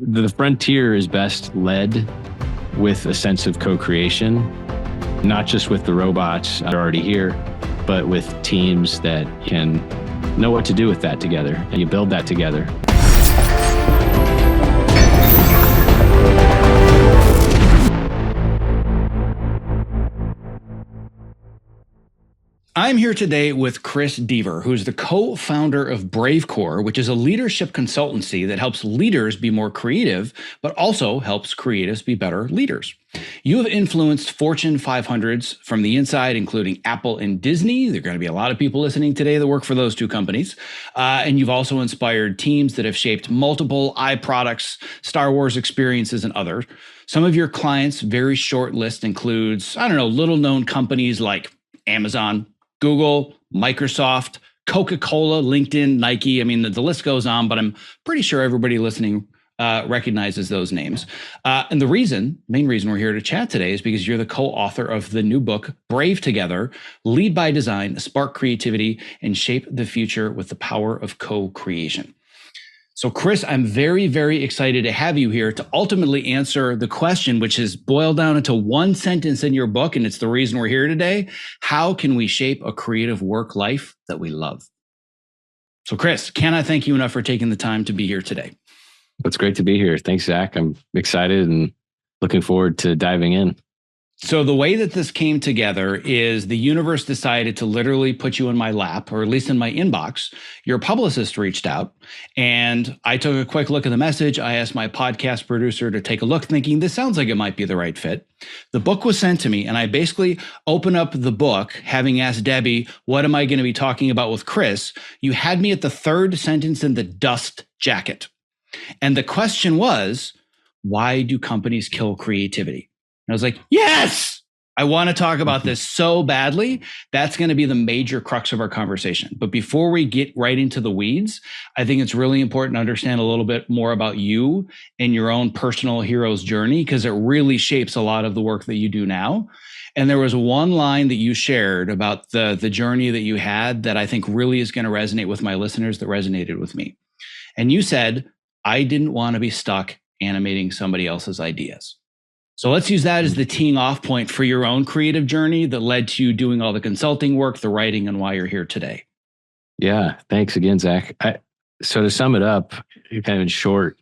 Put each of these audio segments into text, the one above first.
the frontier is best led with a sense of co-creation, not just with the robots that are already here, but with teams that can know what to do with that together, and you build that together. I'm here today with Chris Deaver, who's the co-founder of BraveCore, which is a leadership consultancy that helps leaders be more creative, but also helps creatives be better leaders. You have influenced Fortune 500s from the inside, including Apple and Disney. There are going to be a lot of people listening today that work for those two companies. And you've also inspired teams that have shaped multiple iProducts, Star Wars experiences, and others. Some of your clients' very short list includes, little known companies like Amazon, Google, Microsoft, Coca-Cola, LinkedIn, Nike. I mean, the list goes on, but I'm pretty sure everybody listening recognizes those names. And the main reason we're here to chat today is because you're the co-author of the new book, Brave Together, Lead by Design, Spark Creativity, and Shape the Future with the Power of Co-Creation. So Chris, I'm very, very excited to have you here to ultimately answer the question, which is boiled down into one sentence in your book, and it's the reason we're here today. How can we shape a creative work life that we love? So Chris, cannot thank you enough for taking the time to be here today. It's great to be here. Thanks, Zack. I'm excited and looking forward to diving in. So the way that this came together is the universe decided to literally put you in my lap, or at least in my inbox. Your publicist reached out, and I took a quick look at the message. I asked my podcast producer to take a look, thinking this sounds like it might be the right fit. The book was sent to me, and I basically opened up the book, having asked Debbie, what am I going to be talking about with Chris? You had me at the third sentence in the dust jacket. And the question was, why do companies kill creativity? I was like, yes, I want to talk about this so badly. That's going to be the major crux of our conversation. But before we get right into the weeds, I think it's really important to understand a little bit more about you and your own personal hero's journey, because it really shapes a lot of the work that you do now. And there was one line that you shared about the journey that you had that I think really is going to resonate with my listeners, that resonated with me. And you said, I didn't want to be stuck animating somebody else's ideas. So let's use that as the teeing off point for your own creative journey that led to you doing all the consulting work, the writing, and why you're here today. Yeah, thanks again, Zack. So to sum it up, kind of in short,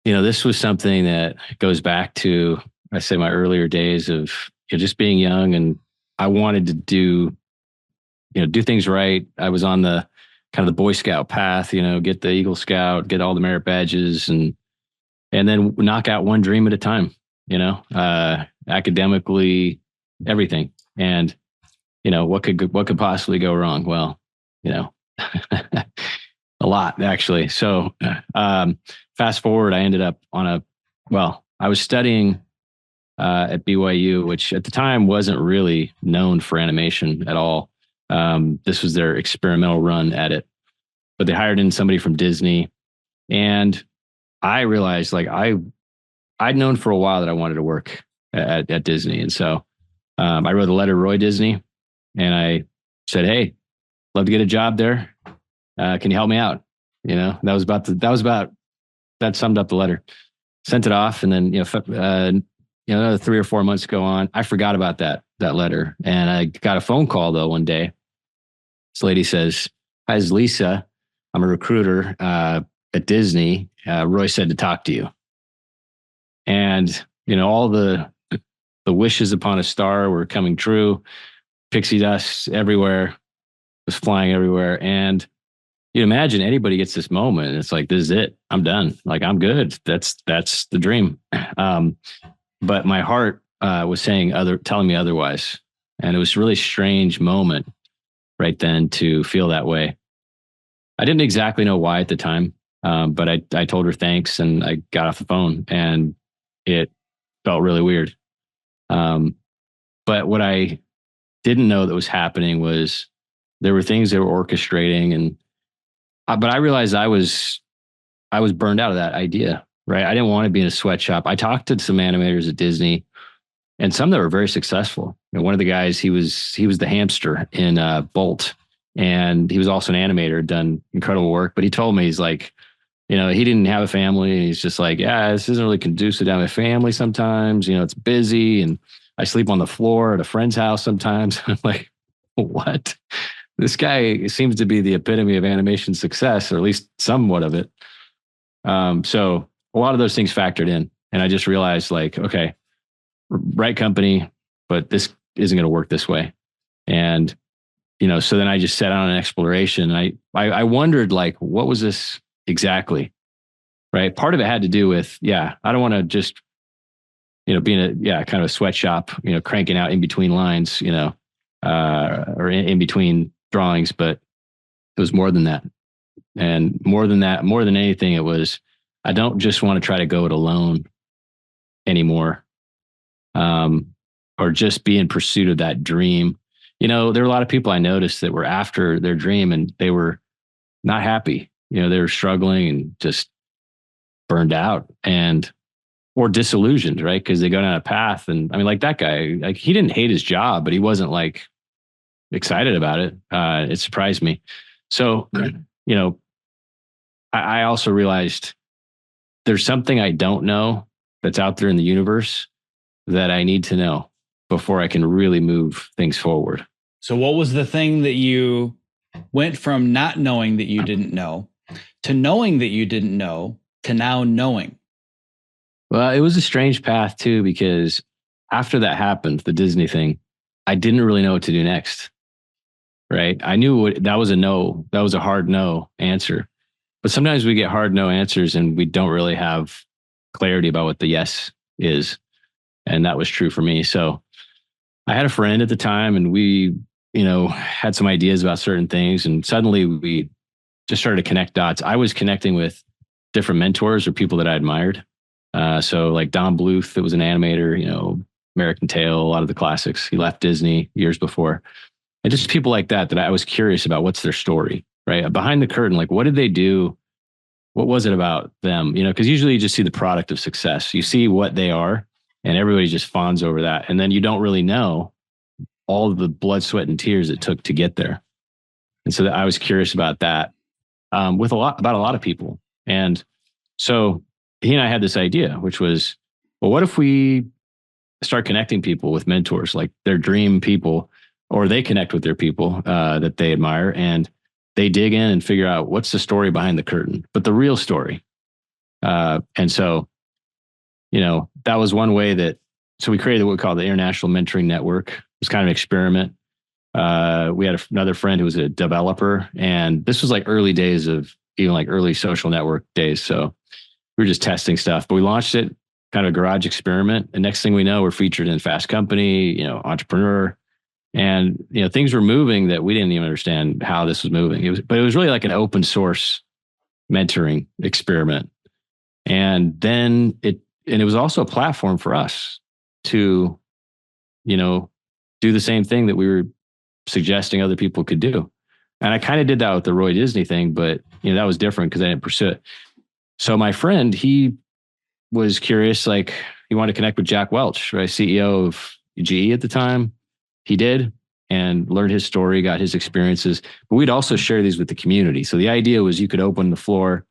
this was something that goes back to, I say, my earlier days of just being young, and I wanted to do things right. I was on the kind of the Boy Scout path, get the Eagle Scout, get all the merit badges, and then knock out one dream at a time, academically, everything. And, what could possibly go wrong? Well, a lot, actually. So fast forward, I ended up I was studying at BYU, which at the time wasn't really known for animation at all. This was their experimental run at it, but they hired in somebody from Disney, and I realized I'd known for a while that I wanted to work at Disney. And so I wrote a letter to Roy Disney, and I said, hey, love to get a job there. Can you help me out? That summed up the letter. Sent it off. And then, another 3 or 4 months go on. I forgot about that letter. And I got a phone call though one day. This lady says, hi, this is Lisa. I'm a recruiter at Disney. Roy said to talk to you. And, all the wishes upon a star were coming true. Pixie dust everywhere, was flying everywhere. And you imagine anybody gets this moment, and it's like, this is it. I'm done. Like, I'm good. That's the dream. But my heart was telling me otherwise. And it was a really strange moment right then to feel that way. I didn't exactly know why at the time. But I told her thanks, and I got off the phone, and it felt really weird. But what I didn't know that was happening was there were things they were orchestrating, but I realized I was burned out of that idea, right? I didn't want to be in a sweatshop. I talked to some animators at Disney, and some that were very successful. One of the guys, he was the hamster in Bolt, and he was also an animator, done incredible work. But he told me, he's like, he didn't have a family, and he's just like, yeah, this isn't really conducive to having a family sometimes. It's busy, and I sleep on the floor at a friend's house sometimes. I'm like, what? This guy seems to be the epitome of animation success, or at least somewhat of it. So a lot of those things factored in, and I just realized, like, okay, right company, but this isn't going to work this way. And, so then I just set out on an exploration. And I wondered, like, what was this exactly? Right. Part of it had to do with, I don't want to just, being kind of a sweatshop, cranking out in between lines, or in between drawings, but it was more than that. And more than anything, it was, I don't just want to try to go it alone anymore. Or just be in pursuit of that dream. There were a lot of people I noticed that were after their dream, and they were not happy. They were struggling and just burned out or disillusioned, right? Because they go down a path. And I mean, like that guy, like, he didn't hate his job, but he wasn't like excited about it. It surprised me. So, I also realized there's something I don't know that's out there in the universe that I need to know before I can really move things forward. So what was the thing that you went from not knowing that you didn't know to knowing that you didn't know to now knowing? Well, it was a strange path too, because after that happened, the Disney thing, I didn't really know what to do next. Right. I knew that was a no. That was a hard no answer. But sometimes we get hard no answers and we don't really have clarity about what the yes is. And that was true for me. So I had a friend at the time, and we, had some ideas about certain things. And suddenly we just started to connect dots. I was connecting with different mentors or people that I admired. So like Don Bluth, that was an animator, American Tail, a lot of the classics. He left Disney years before. And just people like that I was curious about, what's their story, right? Behind the curtain, like, what did they do? What was it about them? Because usually you just see the product of success. You see what they are, and everybody just fawns over that. And then you don't really know all of the blood, sweat, and tears it took to get there. And so I was curious about that about a lot of people. And so he and I had this idea, which was, well, what if we start connecting people with mentors, like their dream people, or they connect with their people that they admire, and they dig in and figure out what's the story behind the curtain, but the real story. And so, that was one way so we created what we call the International Mentoring Network. It was kind of an experiment. We had another friend who was a developer, and this was like early days of even like early social network days. So we were just testing stuff, but we launched it, kind of a garage experiment. And next thing we know, we're featured in Fast Company, Entrepreneur. And, things were moving that we didn't even understand how this was moving. But it was really like an open source mentoring experiment. And then it was also a platform for us to, do the same thing that we were suggesting other people could do. And I kind of did that with the Roy Disney thing, but, that was different because I didn't pursue it. So my friend, he was curious, like, he wanted to connect with Jack Welch, right? CEO of GE at the time. He did, and learned his story, got his experiences, but we'd also share these with the community. So the idea was you could open the floor,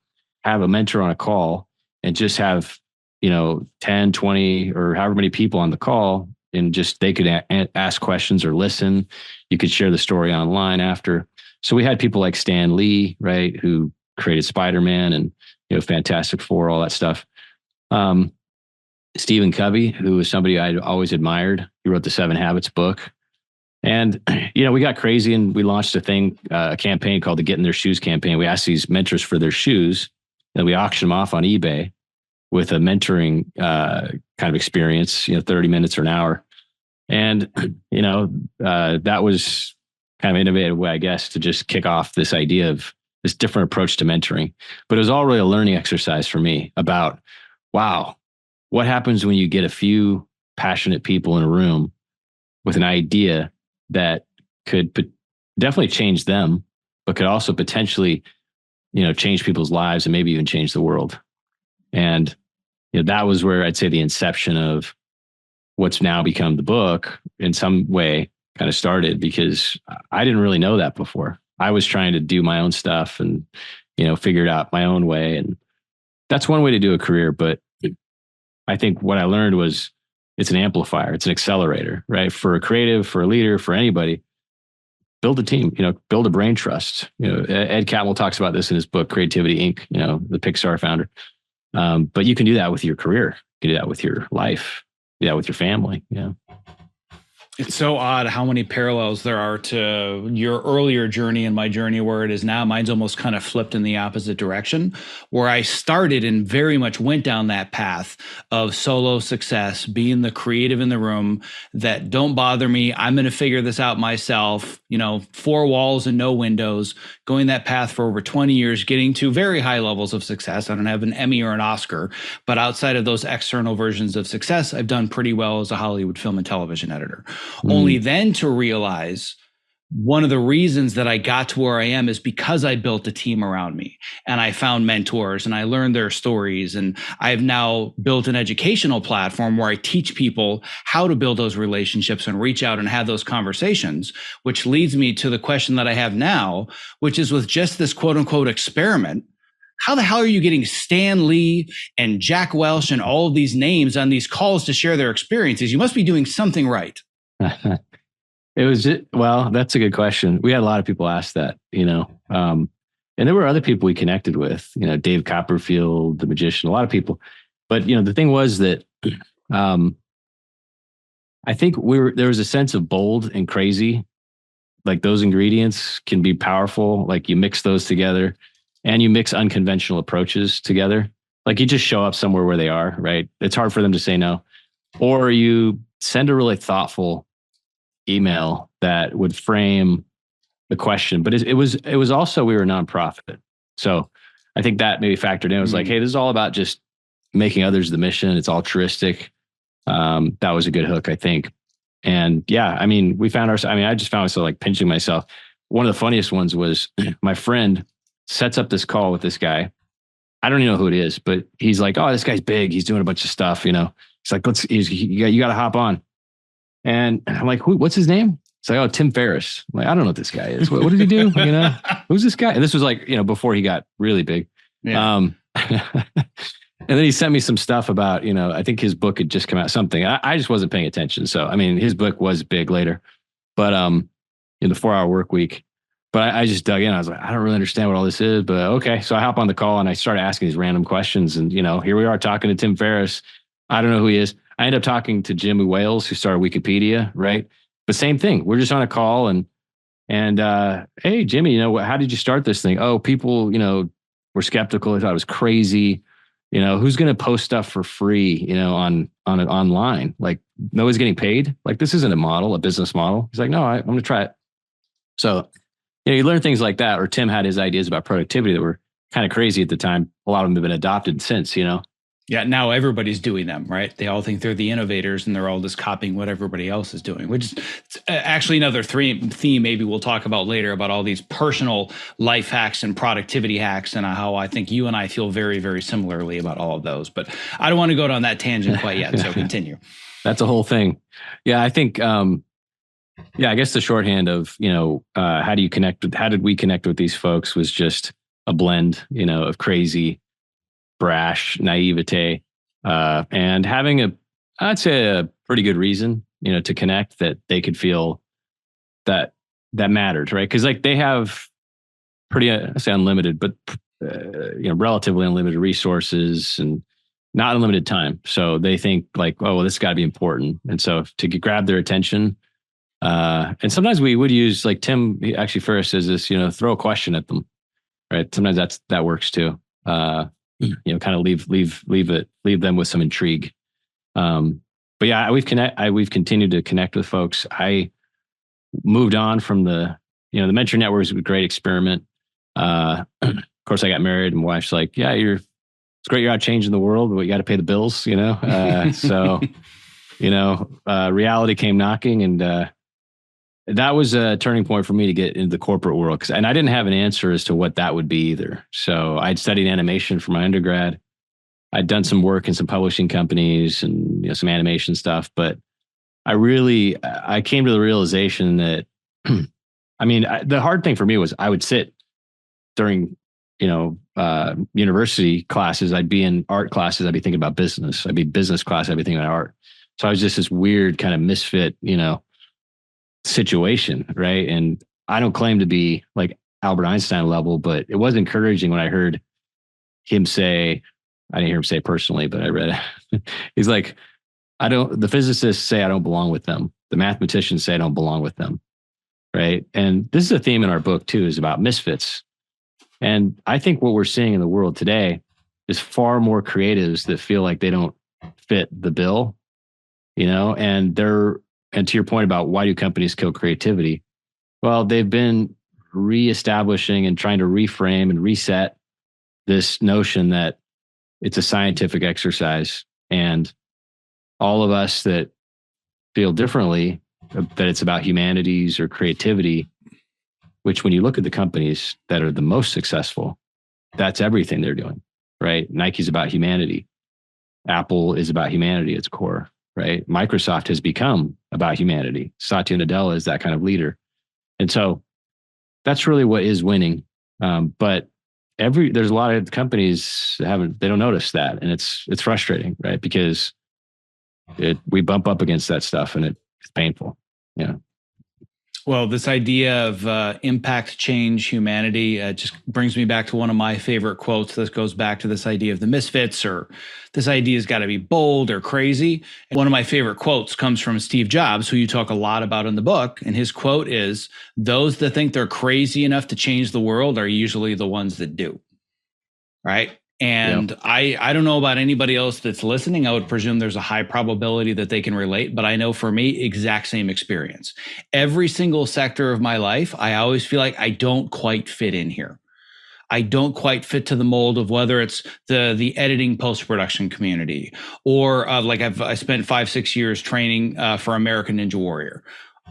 have a mentor on a call, and just have, 10, 20, or however many people on the call, and just they could ask questions or listen. You could share the story online after. So we had people like Stan Lee, right, who created Spider-Man and, Fantastic Four, all that stuff. Stephen Covey, who was somebody I'd always admired. He wrote the 7 Habits book. And, we got crazy and we launched a campaign called the Get in Their Shoes campaign. We asked these mentors for their shoes, and we auctioned them off on eBay with a mentoring kind of experience, 30 minutes or an hour. And, that was kind of innovative way, I guess, to just kick off this idea of this different approach to mentoring. But it was all really a learning exercise for me about, wow, what happens when you get a few passionate people in a room with an idea that could definitely change them, but could also potentially, change people's lives and maybe even change the world. And that was where I'd say the inception of what's now become the book in some way kind of started, because I didn't really know that before. I was trying to do my own stuff and, figure it out my own way. And that's one way to do a career. But I think what I learned was it's an amplifier, it's an accelerator, right? For a creative, for a leader, for anybody, build a team, build a brain trust. Ed Catmull talks about this in his book, Creativity Inc., the Pixar founder. But you can do that with your career. You can do that with your life. Do that with your family. Yeah. It's so odd how many parallels there are to your earlier journey and my journey where it is now. Mine's almost kind of flipped in the opposite direction, where I started and very much went down that path of solo success, being the creative in the room, that don't bother me. I'm going to figure this out myself, 4 walls and no windows, going that path for over 20 years, getting to very high levels of success. I don't have an Emmy or an Oscar, but outside of those external versions of success, I've done pretty well as a Hollywood film and television editor. Only then to realize one of the reasons that I got to where I am is because I built a team around me and I found mentors and I learned their stories. And I've now built an educational platform where I teach people how to build those relationships and reach out and have those conversations, which leads me to the question that I have now, which is with just this quote unquote experiment. How the hell are you getting Stan Lee and Jack Welch and all of these names on these calls to share their experiences? You must be doing something right. It was well, that's a good question. We had a lot of people ask that, and there were other people we connected with, Dave Copperfield, the magician, a lot of people. But, the thing was that I think there was a sense of bold and crazy, like those ingredients can be powerful. Like you mix those together and you mix unconventional approaches together. Like you just show up somewhere where they are, right? It's hard for them to say no. Or you send a really thoughtful email that would frame the question. But it was also, we were a nonprofit. So I think that maybe factored in. It was like, hey, this is all about just making others the mission. It's altruistic. That was a good hook, I think. And yeah, I just found myself like pinching myself. One of the funniest ones was my friend sets up this call with this guy. I don't even know who it is, but he's like, oh, this guy's big. He's doing a bunch of stuff, He's like, you got to hop on. And I'm like, what's his name? It's like, oh, Tim Ferriss. I'm like, I don't know what this guy is. What did he do? Who's this guy? And this was like, before he got really big. Yeah. And then he sent me some stuff about, I think his book had just come out, something. I just wasn't paying attention. So, his book was big later, but in the 4-hour work week. But I just dug in. I was like, I don't really understand what all this is, but okay. So I hop on the call and I started asking these random questions. And, here we are talking to Tim Ferriss. I don't know who he is. I ended up talking to Jimmy Wales, who started Wikipedia, right? But same thing. We're just on a call and hey, Jimmy, how did you start this thing? Oh, people, were skeptical. They thought it was crazy. Who's going to post stuff for free, on it online? Like nobody's getting paid. Like this isn't a business model. He's like, no, I'm going to try it. So, you learn things like that. Or Tim had his ideas about productivity that were kind of crazy at the time. A lot of them have been adopted since, Yeah, now everybody's doing them, right? They all think they're the innovators and they're all just copying what everybody else is doing, which is actually another theme maybe we'll talk about later about all these personal life hacks and productivity hacks and how I think you and I feel very, very similarly about all of those. But I don't want to go down that tangent quite yet, so continue. That's a whole thing. Yeah, I think, I guess the shorthand of, how did we connect with these folks was just a blend, of crazy, brash naivete, and having I'd say a pretty good reason, to connect that they could feel that mattered, right? Because like they have pretty, I say unlimited, but relatively unlimited resources and not unlimited time. So they think like, oh, well, this has got to be important, and so to grab their attention. And sometimes we would use like Tim actually first says this, throw a question at them, right? Sometimes that works too. Kind of leave them with some intrigue. But yeah, we've continued to connect with folks. I moved on from the Mentor Network was a great experiment. Of course, I got married, and my wife's like, yeah, it's great. You're out changing the world, but you got to pay the bills, so, reality came knocking, and, that was a turning point for me to get into the corporate world. And I didn't have an answer as to what that would be either. So I'd studied animation for my undergrad. I'd done some work in some publishing companies and some animation stuff. But I came to the realization that, the hard thing for me was I would sit during university classes, I'd be in art classes, I'd be thinking about business. I'd be business class, I'd be thinking about art. So I was just this weird kind of misfit, situation, right? And I don't claim to be like Albert Einstein level, but it was encouraging when I heard him say, I didn't hear him say personally, but I read it. He's like, the physicists say I don't belong with them. The mathematicians say I don't belong with them. Right. And this is a theme in our book too, is about misfits. And I think what we're seeing in the world today is far more creatives that feel like they don't fit the bill, and to your point about why do companies kill creativity? Well, they've been reestablishing and trying to reframe and reset this notion that it's a scientific exercise, and all of us that feel differently, that it's about humanities or creativity, which when you look at the companies that are the most successful, that's everything they're doing, right? Nike's about humanity. Apple is about humanity at its core, right? Microsoft has become about humanity. Satya Nadella is that kind of leader. And so that's really what is winning. But there's a lot of companies that they don't notice that. And it's frustrating, right? Because we bump up against that stuff and it's painful. Yeah. Well, this idea of impact, change, humanity just brings me back to one of my favorite quotes. This goes back to this idea of the misfits, or this idea's got to be bold or crazy. And one of my favorite quotes comes from Steve Jobs, who you talk a lot about in the book. And his quote is, "Those that think they're crazy enough to change the world are usually the ones that do." Right. And yep. I don't know about anybody else that's listening. I would presume there's a high probability that they can relate, but I know for me, exact same experience. Every single sector of my life, I always feel like I don't quite fit in here. I don't quite fit to the mold of whether it's the editing post-production community, or I spent 5-6 years training for American Ninja Warrior.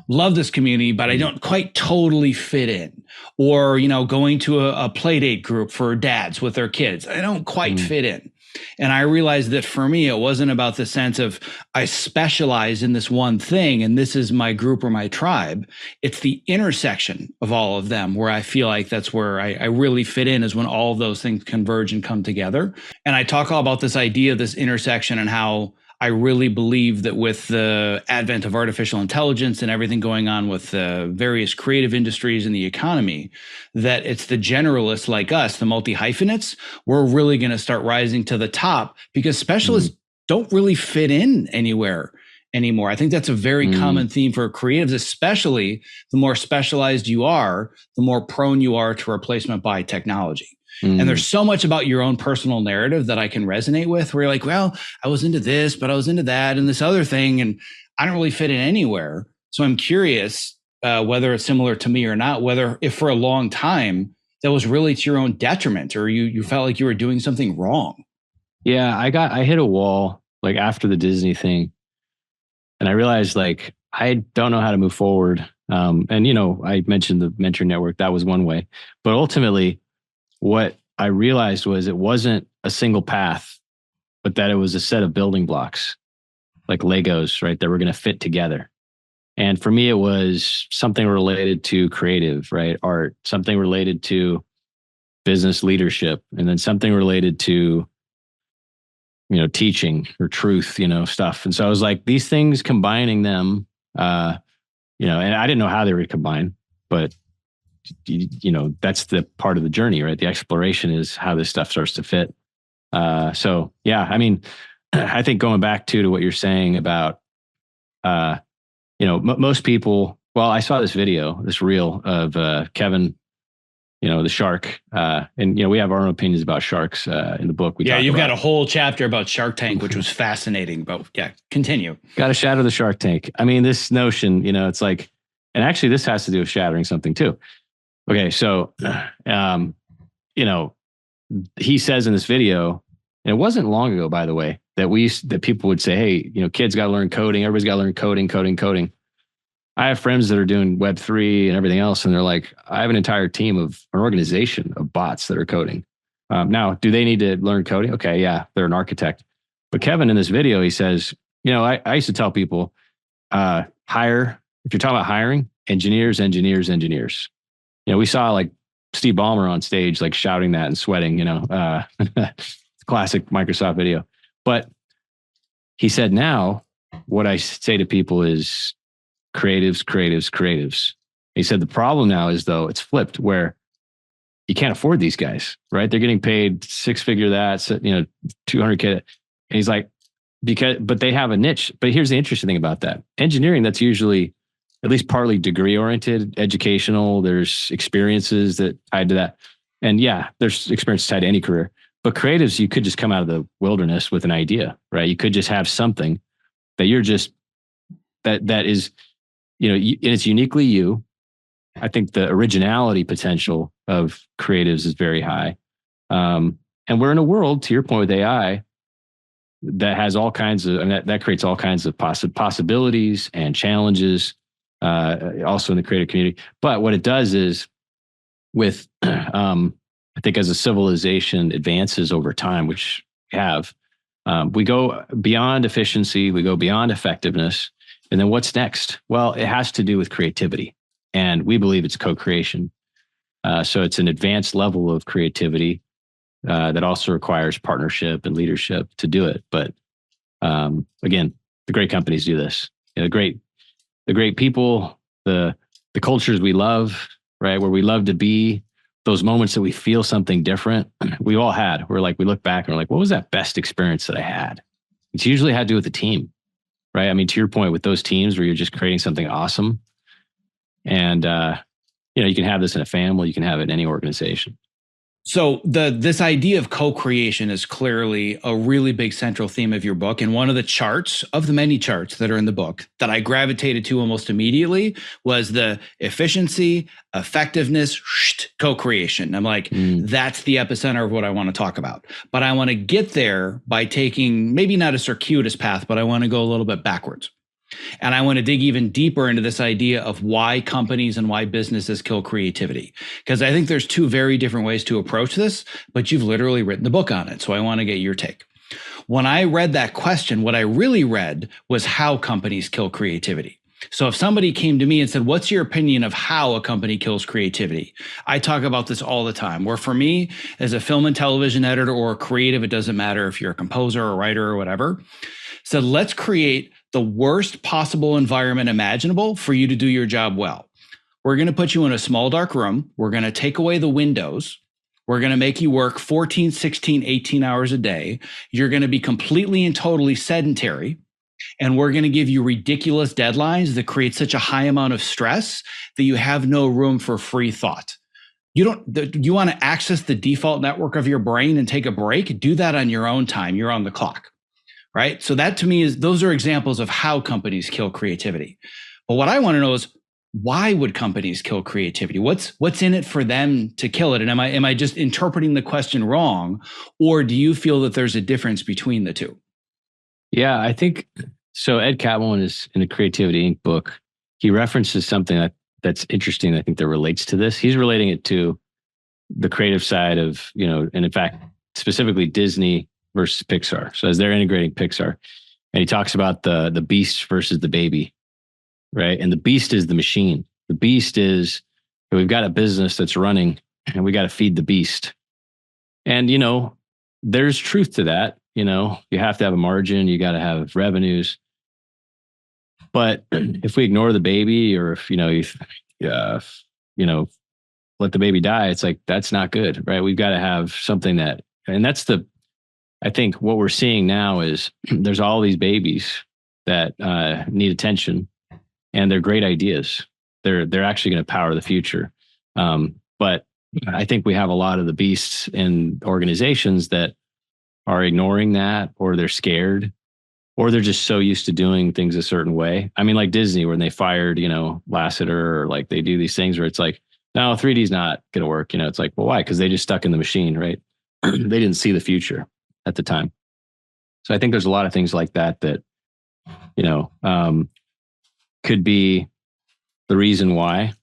Love this community, but I don't quite totally fit in. Or, going to a play date group for dads with their kids. I don't quite fit in. And I realized that for me, it wasn't about the sense of I specialize in this one thing and this is my group or my tribe. It's the intersection of all of them where I feel like that's where I really fit in, is when all of those things converge and come together. And I talk all about this idea of this intersection and how I really believe that with the advent of artificial intelligence and everything going on with the various creative industries in the economy, that it's the generalists like us, the multi-hyphenates, we're really going to start rising to the top, because specialists don't really fit in anywhere anymore. I think that's a very common theme for creatives, especially the more specialized you are, the more prone you are to replacement by technology. And there's so much about your own personal narrative that I can resonate with, where you're like, well, I was into this, but I was into that and this other thing, and I don't really fit in anywhere. So I'm curious whether it's similar to me or not, if for a long time that was really to your own detriment, or you felt like you were doing something wrong. Yeah, I hit a wall like after the Disney thing, and I realized like I don't know how to move forward. And I mentioned the mentor network. That was one way, but ultimately, what I realized was it wasn't a single path, but that it was a set of building blocks, like Legos, right, that were going to fit together. And for me, it was something related to creative, right, art, something related to business leadership, and then something related to, teaching or truth, stuff. And so I was like, these things, combining them, and I didn't know how they would combine, but that's the part of the journey, right? The exploration is how this stuff starts to fit. So yeah, I mean, I think going back to what you're saying about, most people, well, I saw this reel of Kevin, the shark. And, we have our own opinions about sharks in the book. You've got a whole chapter about Shark Tank, which was fascinating, but yeah, continue. Got to shatter the Shark Tank. I mean, this notion, it's like, and actually this has to do with shattering something too. Okay, so, he says in this video, and it wasn't long ago, by the way, that people would say, hey, kids got to learn coding. Everybody's got to learn coding. I have friends that are doing Web3 and everything else, and they're like, I have an entire team of an organization of bots that are coding. Now, do they need to learn coding? Okay, yeah, they're an architect. But Kevin, in this video, he says, I used to tell people, if you're talking about hiring, engineers. We saw like Steve Ballmer on stage, like shouting that and sweating, classic Microsoft video. But he said, now what I say to people is creatives. He said, the problem now is, though, it's flipped where you can't afford these guys, right? They're getting paid 6-figure that, 200K. And he's like, but they have a niche. But here's the interesting thing about that. Engineering, that's usually at least partly degree oriented, educational. There's experiences that tied to that. And yeah, there's experience tied to any career. But creatives, you could just come out of the wilderness with an idea, right? You could just have something that you're just, that is, and it's uniquely you. I think the originality potential of creatives is very high. And we're in a world, to your point with AI, that has all kinds of, that creates all kinds of possibilities and challenges, also in the creative community. But what it does is with, I think as a civilization advances over time, which we have, we go beyond efficiency, we go beyond effectiveness. And then what's next? Well, it has to do with creativity. And we believe it's co-creation. So it's an advanced level of creativity that also requires partnership and leadership to do it. But again, the great companies do this. The great people, the cultures we love, right? Where we love to be, those moments that we feel something different. We all had. We look back and we're like, what was that best experience that I had? It's usually had to do with the team, right? I mean, to your point, with those teams where you're just creating something awesome. And, you can have this in a family, you can have it in any organization. So this idea of co-creation is clearly a really big central theme of your book. And one of the charts of the many charts that are in the book that I gravitated to almost immediately was the efficiency, effectiveness, co-creation. I'm like, that's the epicenter of what I want to talk about. But I want to get there by taking maybe not a circuitous path, but I want to go a little bit backwards. And I want to dig even deeper into this idea of why companies and why businesses kill creativity. Because I think there's two very different ways to approach this, but you've literally written the book on it. So I want to get your take. When I read that question, what I really read was how companies kill creativity. So if somebody came to me and said, what's your opinion of how a company kills creativity? I talk about this all the time, where for me, as a film and television editor or a creative, it doesn't matter if you're a composer or writer or whatever. So let's create the worst possible environment imaginable for you to do your job well. We're going to put you in a small, dark room. We're going to take away the windows. We're going to make you work 14, 16, 18 hours a day. You're going to be completely and totally sedentary. And we're going to give you ridiculous deadlines that create such a high amount of stress that you have no room for free thought. You want to access the default network of your brain and take a break? Do that on your own time. You're on the clock. Right? So that to me those are examples of how companies kill creativity. But what I want to know is, why would companies kill creativity? What's in it for them to kill it? And am I just interpreting the question wrong? Or do you feel that there's a difference between the two? Yeah, I think so. Ed Catmull is in the Creativity Inc. book. He references something that's interesting. I think that relates to this. He's relating it to the creative side of, and in fact, specifically Disney versus Pixar. So as they're integrating Pixar, and he talks about the beast versus the baby, right? And the beast is the machine. The beast is, we've got a business that's running and we got to feed the beast. And, there's truth to that. You have to have a margin, you got to have revenues. But if we ignore the baby, or if, let the baby die, it's like, that's not good, right? We've got to have something and that's I think what we're seeing now is there's all these babies that need attention, and they're great ideas. They're actually going to power the future. But I think we have a lot of the beasts in organizations that are ignoring that, or they're scared, or they're just so used to doing things a certain way. I mean, like Disney, when they fired, Lasseter, or like they do these things where it's like, no, 3D is not going to work. It's like, well, why? Because they just stuck in the machine, right? They didn't see the future at the time. So I think there's a lot of things like that could be the reason why.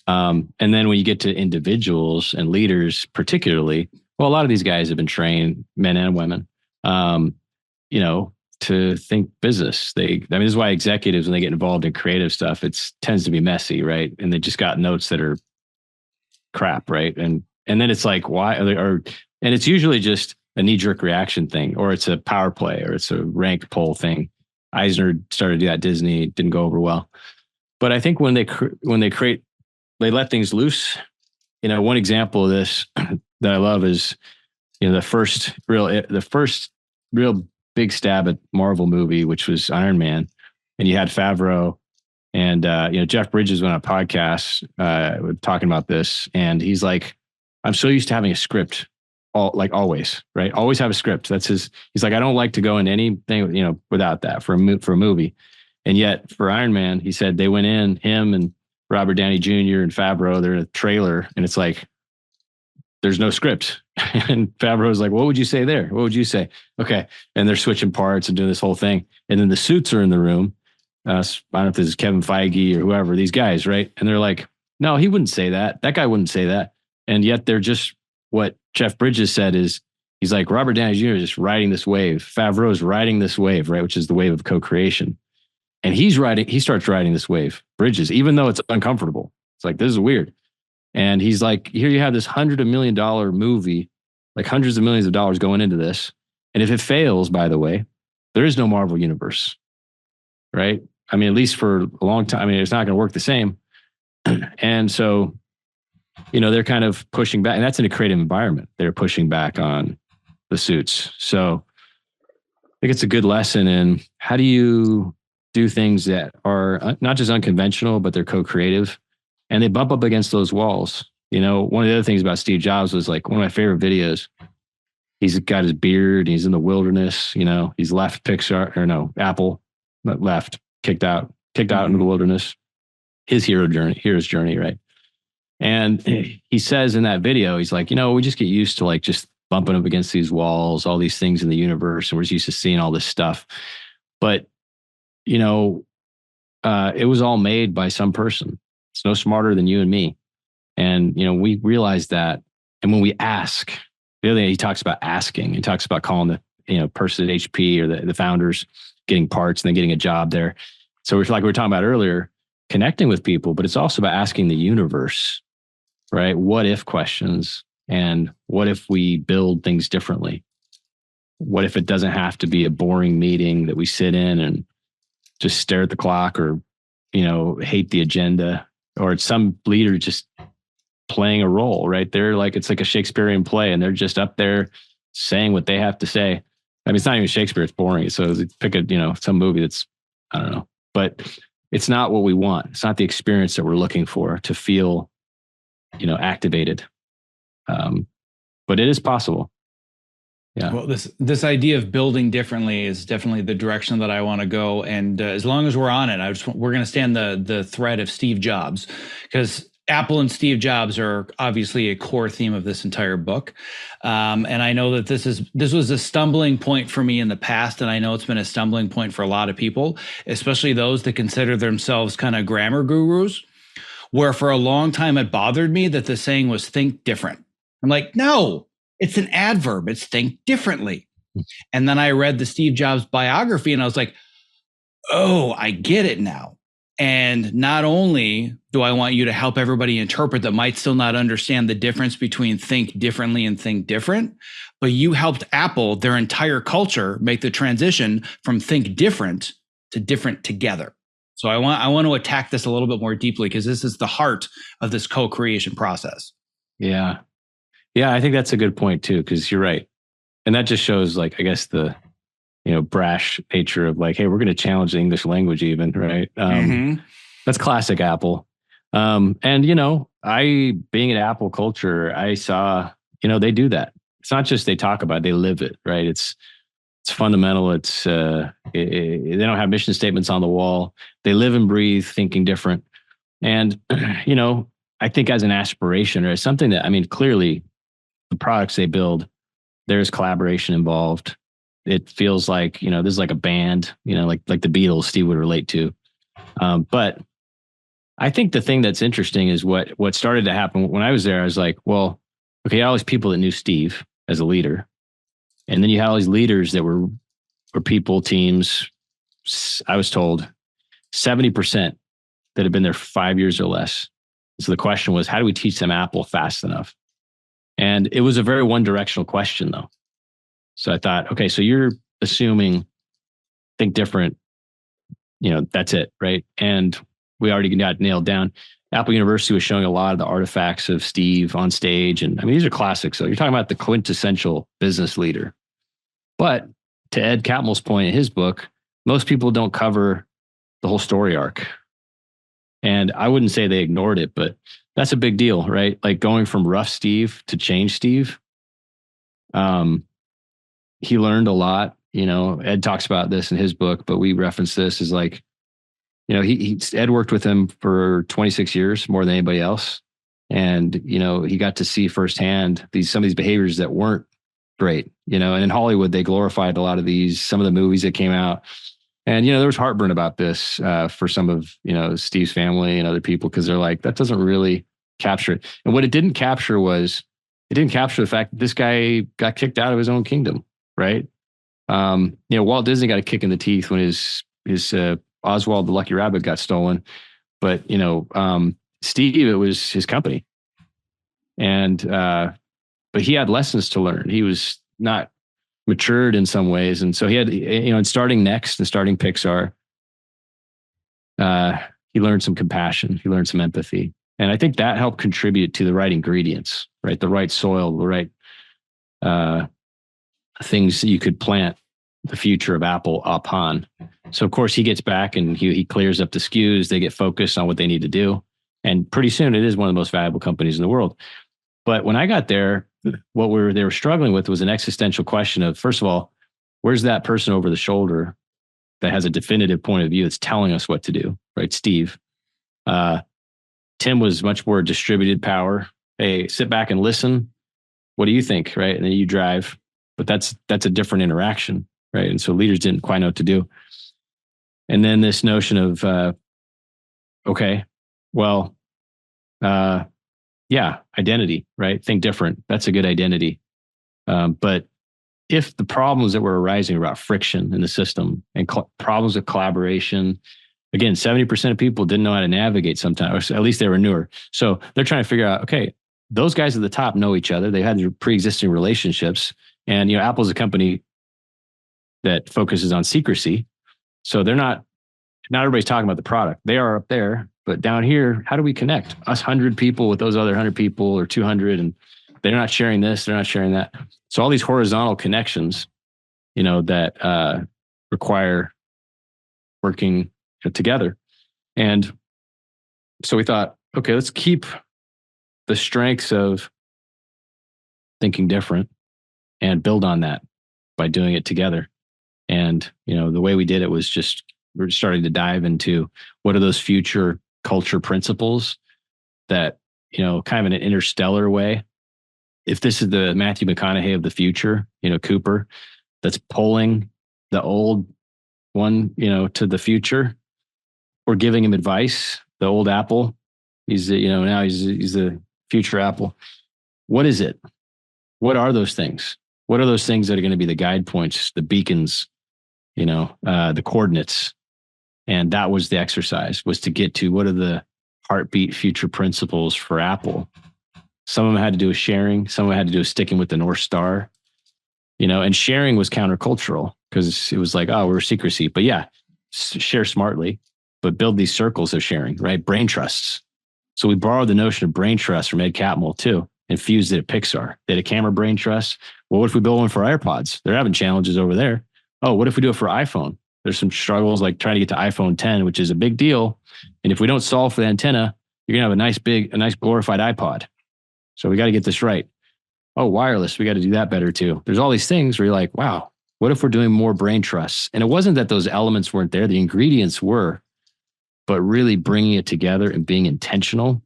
And then when you get to individuals and leaders, particularly, well, a lot of these guys have been trained, men and women, to think business. This is why executives, when they get involved in creative stuff, it tends to be messy, right? And they just got notes that are crap, right? And then it's like, why are they, and it's usually just a knee-jerk reaction thing, or it's a power play, or it's a rank poll thing. Eisner started to do that at Disney, didn't go over well. But I think when they let things loose. One example of this that I love is, the first real big stab at Marvel movie, which was Iron Man, and you had Favreau and Jeff Bridges went on a podcast talking about this, and he's like, I'm so used to having a script, always, right? Always have a script. That's his. He's like, I don't like to go in anything without that for a movie, and yet for Iron Man, he said they went in, him and Robert Downey Jr. and Favreau, they're in a trailer, and it's like, there's no script. And Favreau's like, what would you say there? What would you say? Okay. And they're switching parts and doing this whole thing. And then the suits are in the room. I don't know if this is Kevin Feige or whoever, these guys, right? And they're like, no, he wouldn't say that. That guy wouldn't say that. And yet they're just, what Jeff Bridges said is, he's like, Robert Downey Jr. is just riding this wave. Favreau's riding this wave, right? Which is the wave of co-creation. And he starts riding this wave, Bridges, even though it's uncomfortable. It's like, this is weird. And he's like, here you have this $100 million movie, like hundreds of millions of dollars going into this. And if it fails, by the way, there is no Marvel universe, right? I mean, at least for a long time, I mean, it's not going to work the same. And so, they're kind of pushing back, and that's in a creative environment. They're pushing back on the suits. So I think it's a good lesson in how do you do things that are not just unconventional, but they're co-creative. And they bump up against those walls. One of the other things about Steve Jobs was like one of my favorite videos. He's got his beard. He's in the wilderness. He's left Apple, not left, kicked out into the wilderness. His hero's journey, right? And he says in that video, he's like, we just get used to like just bumping up against these walls, all these things in the universe, and we're just used to seeing all this stuff. But it was all made by some person. It's no smarter than you and me. And, we realize that. And when we ask, the other thing he talks about asking, he talks about calling the, person at HP or the founders, getting parts and then getting a job there. So it's like we were talking about earlier, connecting with people, but it's also about asking the universe, right? What if questions, and what if we build things differently? What if it doesn't have to be a boring meeting that we sit in and just stare at the clock, or, hate the agenda, or it's some leader just playing a role, right? They're like, it's like a Shakespearean play, and they're just up there saying what they have to say. I mean, it's not even Shakespeare. It's boring. So pick some movie that's, I don't know, but it's not what we want. It's not the experience that we're looking for to feel, activated. But it is possible. Yeah. Well, this idea of building differently is definitely the direction that I want to go. And as long as we're on it, we're going to stay on the thread of Steve Jobs, because Apple and Steve Jobs are obviously a core theme of this entire book. And I know that this was a stumbling point for me in the past. And I know it's been a stumbling point for a lot of people, especially those that consider themselves kind of grammar gurus, where for a long time it bothered me that the saying was think different. I'm like, no, it's an adverb. It's think differently. And then I read the Steve Jobs biography and I was like, oh, I get it now. And not only do I want you to help everybody interpret that might still not understand the difference between think differently and think different, but you helped Apple, their entire culture, make the transition from think different to different together. So I want to attack this a little bit more deeply, because this is the heart of this co-creation process. Yeah. Yeah, I think that's a good point too, because you're right. And that just shows, like, I guess the, brash nature of like, hey, we're going to challenge the English language even, right? That's classic Apple. And, I, being an Apple culture, I saw, they do that. It's not just they talk about it, they live it, right? It's fundamental. It's, they don't have mission statements on the wall. They live and breathe thinking different. And, I think as an aspiration, or as something that, I mean, clearly the products they build, there's collaboration involved. It feels like, this is like a band, like the Beatles Steve would relate to. But I think the thing that's interesting is what started to happen when I was there. I was like, well, okay, all these people that knew Steve as a leader. And then you had all these leaders that were people, teams. I was told 70% that had been there 5 years or less. So the question was, how do we teach them Apple fast enough? And it was a very one directional question though. So I thought, okay, so you're assuming think different, that's it. Right. And we already got nailed down. Apple University was showing a lot of the artifacts of Steve on stage. And I mean, these are classics. So you're talking about the quintessential business leader. But to Ed Catmull's point in his book, most people don't cover the whole story arc. And I wouldn't say they ignored it, but that's a big deal, right? Like going from rough Steve to change Steve. He learned a lot. Ed talks about this in his book, but we reference this as like, Ed worked with him for 26 years, more than anybody else. And, he got to see firsthand some of these behaviors that weren't great, and in Hollywood, they glorified a lot of some of the movies that came out. And, there was heartburn about this for some of, Steve's family and other people, because they're like, that doesn't really capture it. And what it didn't capture the fact that this guy got kicked out of his own kingdom, right? Walt Disney got a kick in the teeth when his Oswald the Lucky Rabbit got stolen. But, Steve, it was his company. And, but he had lessons to learn. He was not matured in some ways. And so he had, in starting Next and starting Pixar, he learned some compassion. He learned some empathy. And I think that helped contribute to the right ingredients, right? The right soil, the right things that you could plant the future of Apple upon. So of course he gets back and he clears up the SKUs. They get focused on what they need to do. And pretty soon it is one of the most valuable companies in the world. But when I got there, what they were struggling with was an existential question of, first of all, where's that person over the shoulder that has a definitive point of view that's telling us what to do, right? Steve. Tim was much more distributed power. Hey, sit back and listen. What do you think, right? And then you drive. But that's a different interaction, right? And so leaders didn't quite know what to do. And then this notion of, okay, well, yeah, identity, right? Think different. That's a good identity. But if the problems that were arising about friction in the system and problems of collaboration, again, 70% of people didn't know how to navigate sometimes, or at least they were newer. So they're trying to figure out, okay, those guys at the top know each other. They had their pre-existing relationships. And, Apple's a company that focuses on secrecy. So not everybody's talking about the product. They are up there, but down here, how do we connect us 100 people with those other 100 people or 200? And they're not sharing this, they're not sharing that. So all these horizontal connections, that require working together. And so we thought, okay, let's keep the strengths of thinking different and build on that by doing it together. And, the way we did it was just, we're starting to dive into what are those future culture principles that, kind of in an interstellar way. If this is the Matthew McConaughey of the future, Cooper, that's pulling the old one, to the future, or giving him advice, the old Apple, now he's the future Apple. What is it? What are those things? What are those things that are going to be the guide points, the beacons, the coordinates? And that was the exercise, was to get to what are the heartbeat future principles for Apple. Some of them had to do with sharing. Some of them had to do with sticking with the North Star, and sharing was countercultural because it was like, oh, we're secrecy. But yeah, share smartly, but build these circles of sharing, right? Brain trusts. So we borrowed the notion of brain trust from Ed Catmull too, and fused it at Pixar. They had a camera brain trust. Well, what if we build one for AirPods? They're having challenges over there. Oh, what if we do it for iPhone? There's some struggles like trying to get to iPhone 10, which is a big deal. And if we don't solve for the antenna, you're going to have a nice glorified iPod. So we got to get this right. Oh, wireless, we got to do that better too. There's all these things where you're like, wow, what if we're doing more brain trusts? And it wasn't that those elements weren't there. The ingredients were, but really bringing it together and being intentional,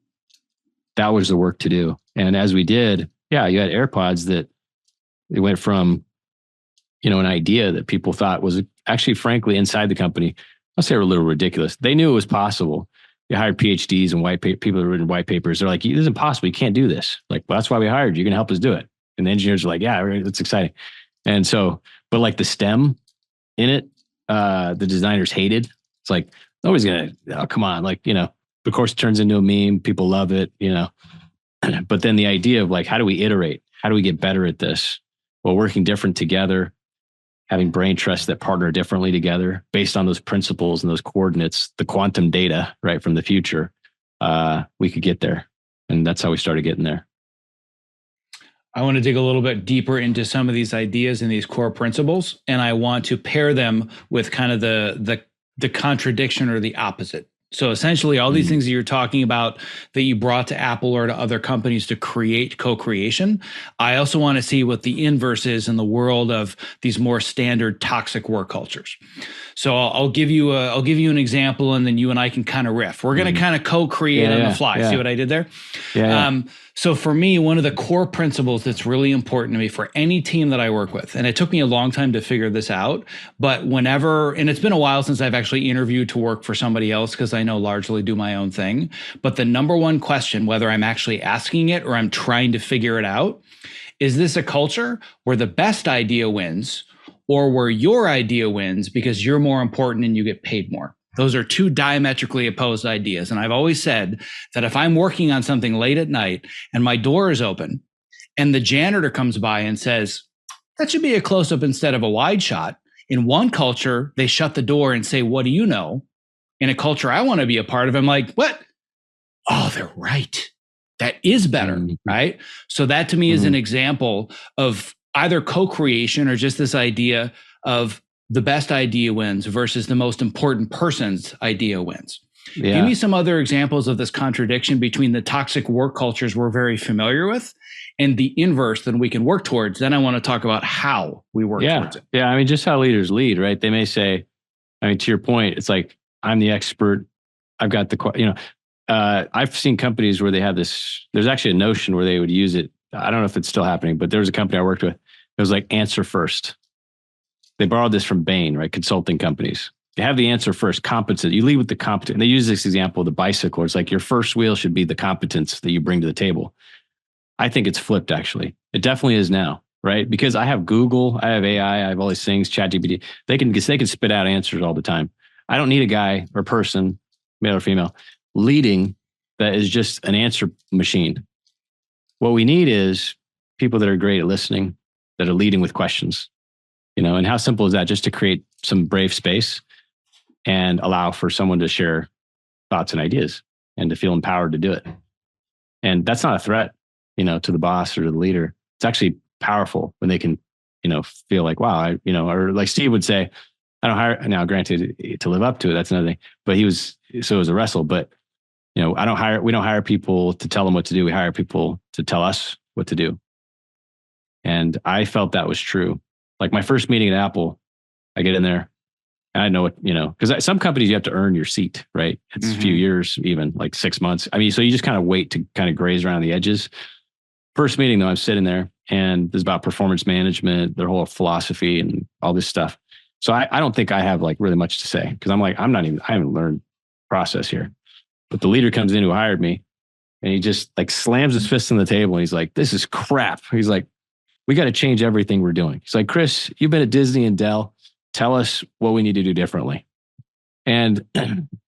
that was the work to do. And as we did, yeah, you had AirPods that it went from, an idea that people thought was actually, frankly, inside the company, I'll say, were a little ridiculous. They knew it was possible. They hired PhDs and people that written white papers. They're like, this is impossible. You can't do this. Like, well, that's why we hired you. You're going to help us do it. And the engineers are like, yeah, that's exciting. And so, but like the STEM in it, the designers hated. It's like, nobody's going to, oh, come on. Like, of course, it turns into a meme. People love it, but then the idea of like, how do we iterate? How do we get better at this? Well, working different together, having brain trusts that partner differently together based on those principles and those coordinates, the quantum data, right, from the future, we could get there. And that's how we started getting there. I want to dig a little bit deeper into some of these ideas and these core principles, and I want to pair them with kind of the contradiction or the opposite. So essentially, all these things that you're talking about that you brought to Apple or to other companies to create co-creation, I also want to see what the inverse is in the world of these more standard toxic work cultures. So I'll give you an example, and then you and I can kind of riff. We're going to kind of co-create on the fly. See what I did there? Yeah. So for me, one of the core principles that's really important to me for any team that I work with, and it took me a long time to figure this out, but whenever, and it's been a while since I've actually interviewed to work for somebody else because I know largely do my own thing, but the number one question, whether I'm actually asking it or I'm trying to figure it out, is this a culture where the best idea wins or where your idea wins because you're more important and you get paid more? Those are two diametrically opposed ideas. And I've always said that if I'm working on something late at night and my door is open and the janitor comes by and says, that should be a close-up instead of a wide shot. In one culture, they shut the door and say, what do you know? In a culture I want to be a part of, I'm like, what? Oh, they're right. That is better, right? So that to me is an example of either co-creation or just this idea of the best idea wins versus the most important person's idea wins. Yeah. Give me some other examples of this contradiction between the toxic work cultures we're very familiar with and the inverse that we can work towards. Then I want to talk about how we work towards it. Yeah, I mean, just how leaders lead, right? They may say, I mean, to your point, it's like, I'm the expert. I've got I've seen companies where they have this, there's actually a notion where they would use it. I don't know if it's still happening, but there was a company I worked with. It was like answer first. They borrowed this from Bain, right? Consulting companies. They have the answer first, competent. You lead with the competent. And they use this example of the bicycle. It's like your first wheel should be the competence that you bring to the table. I think it's flipped, actually. It definitely is now, right? Because I have Google, I have AI, I have all these things, ChatGPT. They can spit out answers all the time. I don't need a guy or person, male or female, leading that is just an answer machine. What we need is people that are great at listening, that are leading with questions. And how simple is that? Just to create some brave space and allow for someone to share thoughts and ideas and to feel empowered to do it. And that's not a threat, to the boss or to the leader. It's actually powerful when they can, feel like, wow, or like Steve would say, I don't hire now, granted, to live up to it, that's another thing, but it was a wrestle, but we don't hire people to tell them what to do. We hire people to tell us what to do. And I felt that was true. Like my first meeting at Apple, I get in there and I know what, because some companies you have to earn your seat, right? It's a few years, even like 6 months. I mean, so you just kind of wait to kind of graze around the edges. First meeting though, I'm sitting there and there's about performance management, their whole philosophy and all this stuff. So I don't think I have like really much to say because I'm like, I haven't learned process here. But the leader comes in who hired me and he just like slams his fist on the table and he's like, this is crap. He's like, we got to change everything we're doing. He's like, Chris, you've been at Disney and Dell. Tell us what we need to do differently. And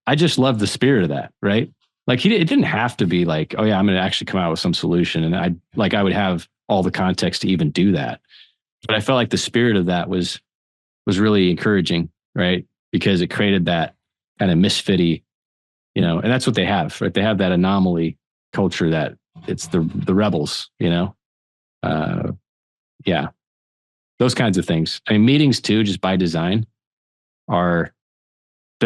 I just love the spirit of that, right? Like it didn't have to be like, oh yeah, I'm going to actually come out with some solution. And I would have all the context to even do that. But I felt like the spirit of that was really encouraging, right? Because it created that kind of misfitty, and that's what they have, right? They have that anomaly culture that it's the rebels, yeah, those kinds of things. I mean, meetings too, just by design, they're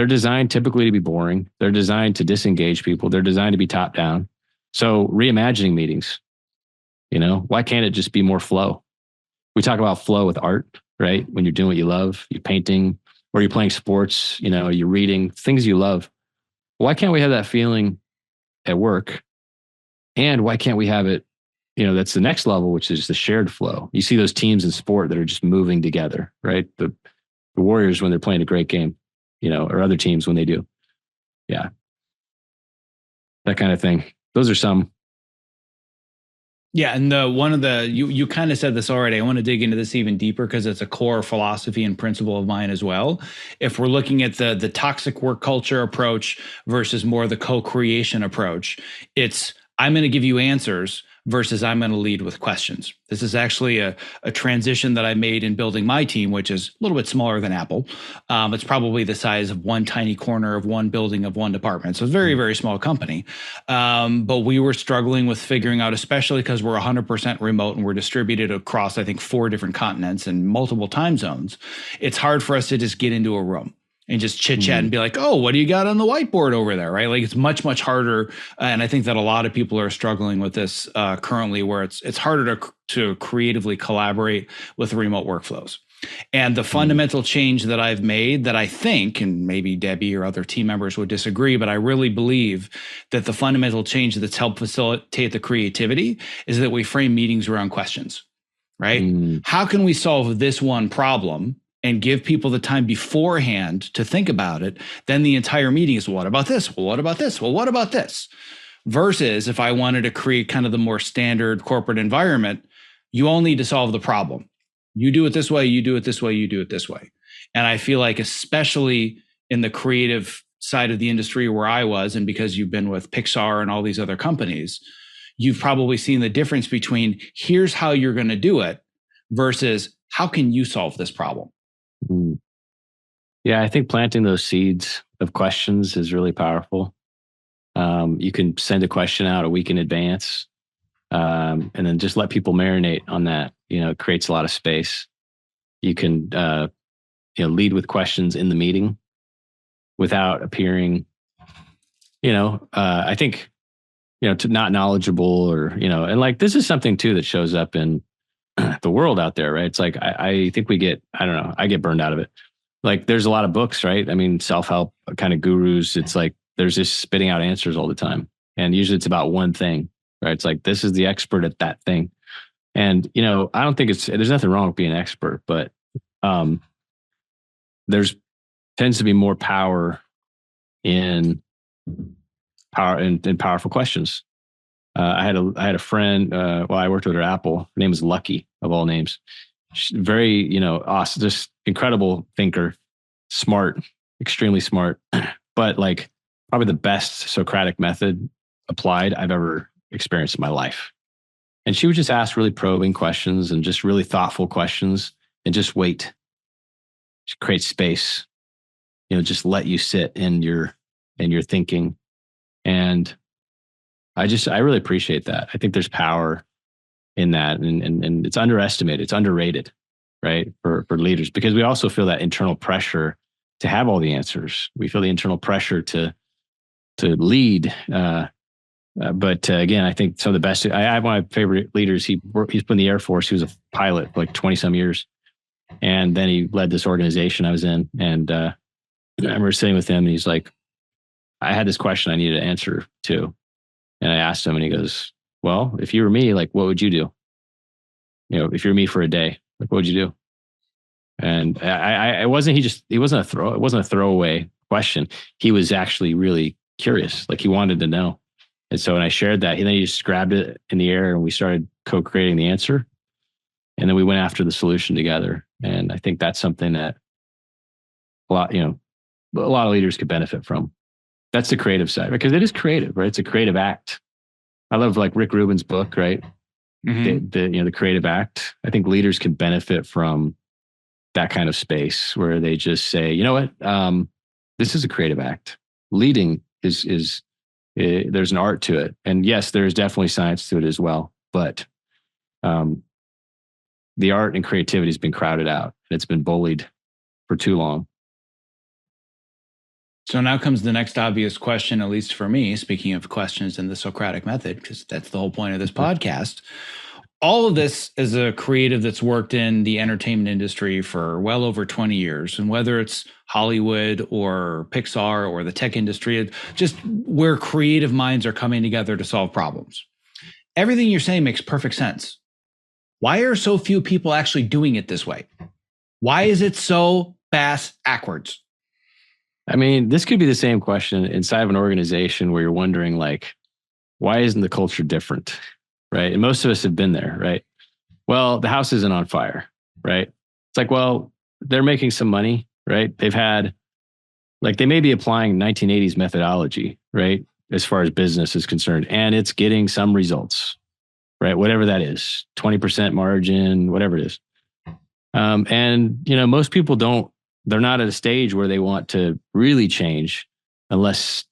designed typically to be boring. They're designed to disengage people. They're designed to be top down. So reimagining meetings, why can't it just be more flow? We talk about flow with art, right? When you're doing what you love, you're painting or you're playing sports, you're reading things you love. Why can't we have that feeling at work? And why can't we have it, that's the next level, which is the shared flow. You see those teams in sport that are just moving together, right? The Warriors when they're playing a great game, or other teams when they do. Yeah. That kind of thing. Those are some. Yeah, and you kind of said this already. I want to dig into this even deeper because it's a core philosophy and principle of mine as well. If we're looking at the toxic work culture approach versus more the co-creation approach, it's I'm going to give you answers versus I'm going to lead with questions. This is actually a transition that I made in building my team, which is a little bit smaller than Apple. It's probably the size of one tiny corner of one building of one department. So it's a very, very small company. But we were struggling with figuring out, especially because we're 100% remote and we're distributed across, I think, 4 different continents and multiple time zones. It's hard for us to just get into a room and just chit chat and be like, oh, what do you got on the whiteboard over there? Right. Like it's much, much harder. And I think that a lot of people are struggling with this currently, where it's harder to creatively collaborate with remote workflows. And the fundamental change that I've made that I think, and maybe Debbie or other team members would disagree, but I really believe that the fundamental change that's helped facilitate the creativity is that we frame meetings around questions, right? How can we solve this one problem and give people the time beforehand to think about it? Then the entire meeting is, well, what about this? Well, what about this? Well, what about this? Versus if I wanted to create kind of the more standard corporate environment, you all need to solve the problem. You do it this way, you do it this way, you do it this way. And I feel like, especially in the creative side of the industry where I was, and because you've been with Pixar and all these other companies, you've probably seen the difference between here's how you're going to do it versus how can you solve this problem? Yeah, I think planting those seeds of questions is really powerful. You can send a question out a week in advance, and then just let people marinate on that. It creates a lot of space. You can lead with questions in the meeting without appearing, I think, to not knowledgeable or, and like this is something too that shows up in the world out there, right? It's like I think I don't know, I get burned out of it. Like there's a lot of books, right? I mean, self-help kind of gurus. It's like there's just spitting out answers all the time, and usually it's about one thing, right? It's like this is the expert at that thing, and I don't think there's nothing wrong with being an expert, but there's tends to be more power in powerful questions. I had a friend. I worked with her at Apple. Her name is Lucky, of all names. She's very, awesome, just incredible thinker, smart, extremely smart, but like probably the best Socratic method applied I've ever experienced in my life. And she would just ask really probing questions and just really thoughtful questions and just wait. Just create space, just let you sit in your thinking. And I really appreciate that. I think there's power in that, and it's underestimated. It's underrated, right? For leaders, because we also feel that internal pressure to have all the answers. We feel the internal pressure to lead. But again, I think some of the best. I have one of my favorite leaders. He's been in the Air Force. He was a pilot for like 20 some years, and then he led this organization I was in. And I remember sitting with him, and he's like, "I had this question I needed to answer to," and I asked him, and he goes, "Well, if you were me, like, what would you do? If you're me for a day, like, what would you do?" And it wasn't a throwaway question. He was actually really curious. Like he wanted to know. And so when I shared that, then he just grabbed it in the air and we started co-creating the answer. And then we went after the solution together. And I think that's something that a lot of leaders could benefit from. That's the creative side, because it is creative, right? It's a creative act. I love like Rick Rubin's book, right? The creative act. I think leaders can benefit from that kind of space where they just say, you know what, this is a creative act. Leading is there's an art to it, and yes, there's definitely science to it as well. But the art and creativity has been crowded out, and it's been bullied for too long. So now comes the next obvious question, at least for me, speaking of questions in the Socratic method, because that's the whole point of this podcast. All of this is a creative that's worked in the entertainment industry for well over 20 years. And whether it's Hollywood or Pixar or the tech industry, just where creative minds are coming together to solve problems. Everything you're saying makes perfect sense. Why are so few people actually doing it this way? Why is it so backwards? I mean, this could be the same question inside of an organization where you're wondering, like, why isn't the culture different? right? And most of us have been there, right? Well, the house isn't on fire, right? It's like, well, they're making some money, right? They've had, like, they may be applying 1980s methodology, right? As far as business is concerned, and it's getting some results, right? Whatever that is, 20% margin, whatever it is. And, most people they're not at a stage where they want to really change unless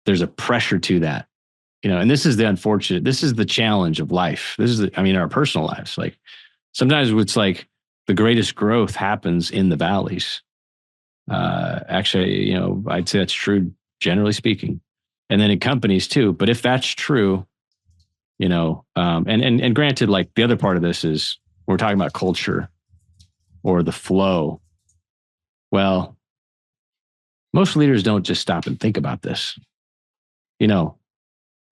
there's a pressure to that, and this is the challenge of life. This is our personal lives. Like, sometimes it's like the greatest growth happens in the valleys. Actually, I'd say that's true, generally speaking. And then in companies too. But if that's true, and granted, like, the other part of this is we're talking about culture or the flow. Well, most leaders don't just stop and think about this.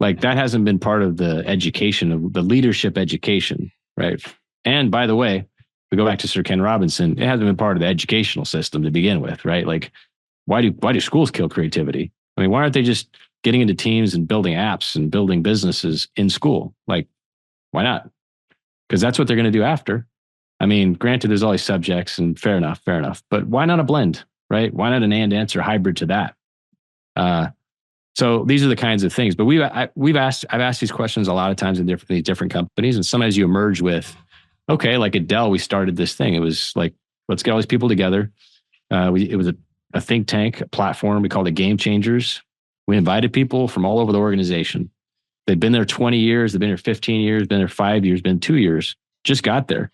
Like, that hasn't been part of the education, of the leadership education, right? And by the way, we go back to Sir Ken Robinson, it hasn't been part of the educational system to begin with, right? Like, why do schools kill creativity? I mean, why aren't they just getting into teams and building apps and building businesses in school? Like, why not? Because that's what they're going to do after. I mean, granted, there's always subjects, and fair enough. But why not a blend, right? Why not an and answer hybrid to that? So these are the kinds of things. But I've asked these questions a lot of times in different companies, and sometimes you emerge with, okay, like at Dell, we started this thing. It was like, let's get all these people together. It was a think tank, a platform. We called it Game Changers. We invited people from all over the organization. They'd been there 20 years, they've been there 15 years, been there 5 years, been 2 years, just got there.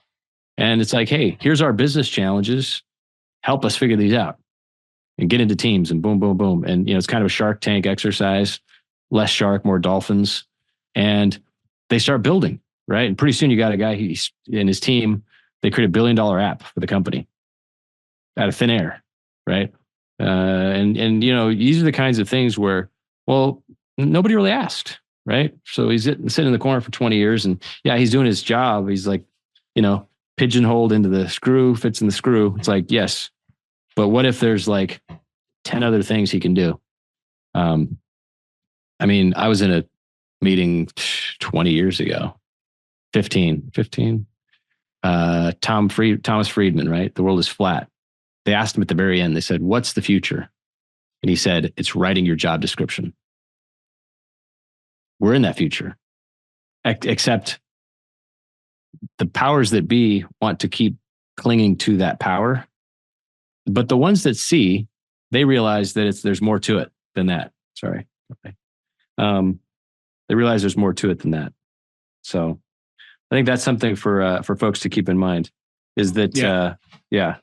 And it's like, hey, here's our business challenges. Help us figure these out. And get into teams, and boom, boom, boom. And, it's kind of a Shark Tank exercise, less shark, more dolphins. And they start building, right? And pretty soon you got a guy, he's in his team, they create $1 billion app for the company out of thin air, right? And these are the kinds of things where, well, nobody really asked, right? So he's sitting in the corner for 20 years, and yeah, he's doing his job. He's like, pigeonholed into the screw, fits in the screw. It's like, yes. But what if there's like 10 other things he can do? I was in a meeting 20 years ago, 15. Thomas Friedman, right? The world is flat. They asked him at the very end, they said, what's the future? And he said, it's writing your job description. We're in that future, except the powers that be want to keep clinging to that power. But the ones that see, they realize that there's more to it than that. Sorry. Okay. They realize there's more to it than that. So I think that's something for folks to keep in mind, is that, yeah.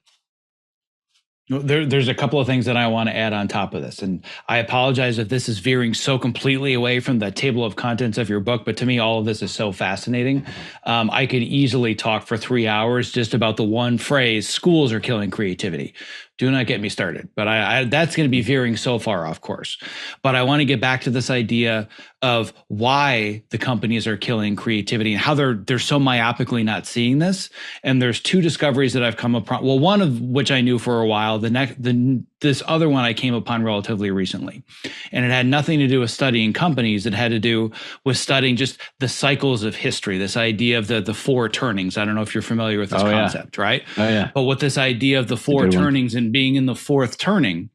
There's a couple of things that I want to add on top of this. And I apologize if this is veering so completely away from the table of contents of your book, but to me, all of this is so fascinating. I could easily talk for 3 hours just about the one phrase, schools are killing creativity. Do not get me started. But that's going to be veering so far off course. But I want to get back to this idea of why the companies are killing creativity and how they're so myopically not seeing this. And there's two discoveries that I've come upon. Well, one of which I knew for a while. This other one I came upon relatively recently. And it had nothing to do with studying companies. It had to do with studying just the cycles of history, this idea of the four turnings. I don't know if you're familiar with this concept, right? Oh, yeah. But with this idea of the four turnings and being in the fourth turning,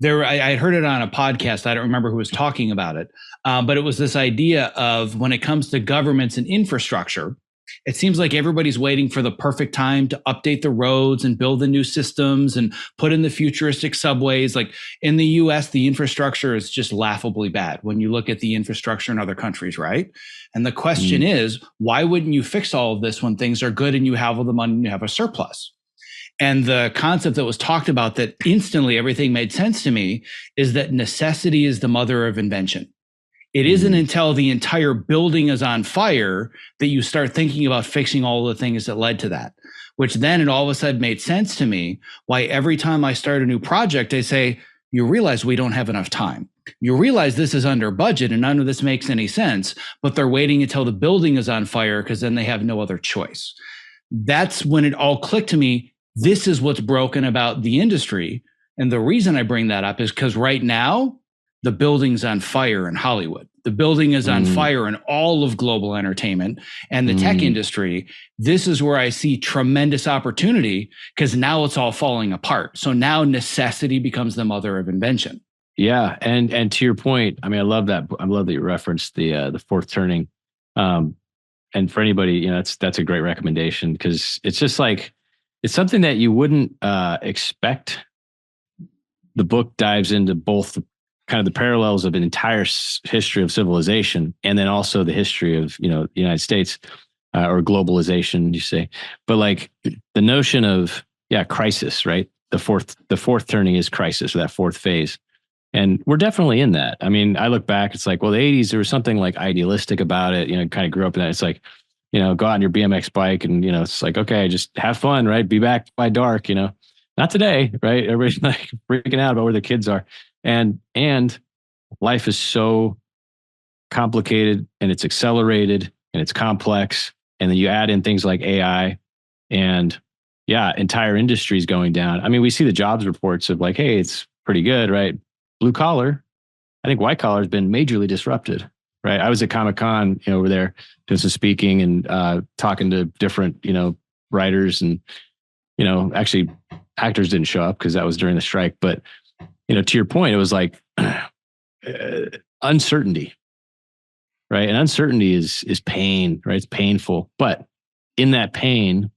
I heard it on a podcast. I don't remember who was talking about it. But it was this idea of when it comes to governments and infrastructure, it seems like everybody's waiting for the perfect time to update the roads and build the new systems and put in the futuristic subways. Like in the US, the infrastructure is just laughably bad when you look at the infrastructure in other countries, right? And the question is, why wouldn't you fix all of this when things are good and you have all the money and you have a surplus? And the concept that was talked about that instantly everything made sense to me is that necessity is the mother of invention. It isn't until the entire building is on fire that you start thinking about fixing all the things that led to that, which then it all of a sudden made sense to me why every time I start a new project, I say, you realize we don't have enough time. You realize this is under budget and none of this makes any sense, but they're waiting until the building is on fire because then they have no other choice. That's when it all clicked to me. This is what's broken about the industry. And the reason I bring that up is because right now, the building's on fire in Hollywood. the building is on Mm. fire in all of global entertainment and the tech industry. This is where I see tremendous opportunity, because now it's all falling apart. So now necessity becomes the mother of invention. Yeah, and to your point, I mean, I love that. I love that you referenced the fourth turning. And for anybody, you know, that's a great recommendation, because it's just like, it's something that you wouldn't expect. The book dives into both the, kind of the parallels of an entire history of civilization, and then also the history of, you know, the United States, or globalization, you say. But like the notion of, yeah, crisis, right? The fourth turning is crisis, or that fourth phase. And we're definitely in that. I mean, I look back, it's like, well, the 80s, there was something like idealistic about it, you know, kind of grew up in that. It's like, you know, go out on your BMX bike and, you know, it's like, okay, just have fun, right? Be back by dark, you know. Not today, right? Everybody's like freaking out about where their kids are. And life is so complicated, and it's accelerated, and it's complex. And then you add in things like AI, and yeah, entire industries going down. I mean, we see the jobs reports of like, hey, it's pretty good, right? Blue collar. I think white collar has been majorly disrupted, right? I was at Comic-Con, you know, over there doing some speaking and talking to different, you know, writers, and, you know, actually actors didn't show up because that was during the strike. But, you know, to your point, it was like uncertainty, right? And uncertainty is pain, right? It's painful, but in that pain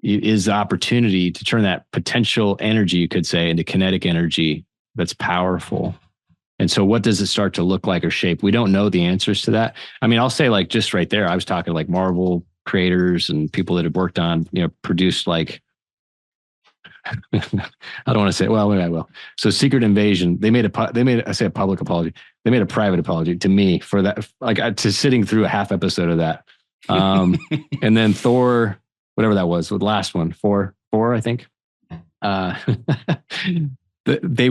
is the opportunity to turn that potential energy, you could say, into kinetic energy that's powerful. And so what does it start to look like or shape? We don't know the answers to that. I mean, I'll say, like, just right there, I was talking to like Marvel creators and people that have worked on, you know, produced like, I don't want to say, well, maybe I will. So Secret Invasion, I say a public apology. They made a private apology to me for that, like, to sitting through a half episode of that. And then Thor, whatever that was, the last one, four, I think. They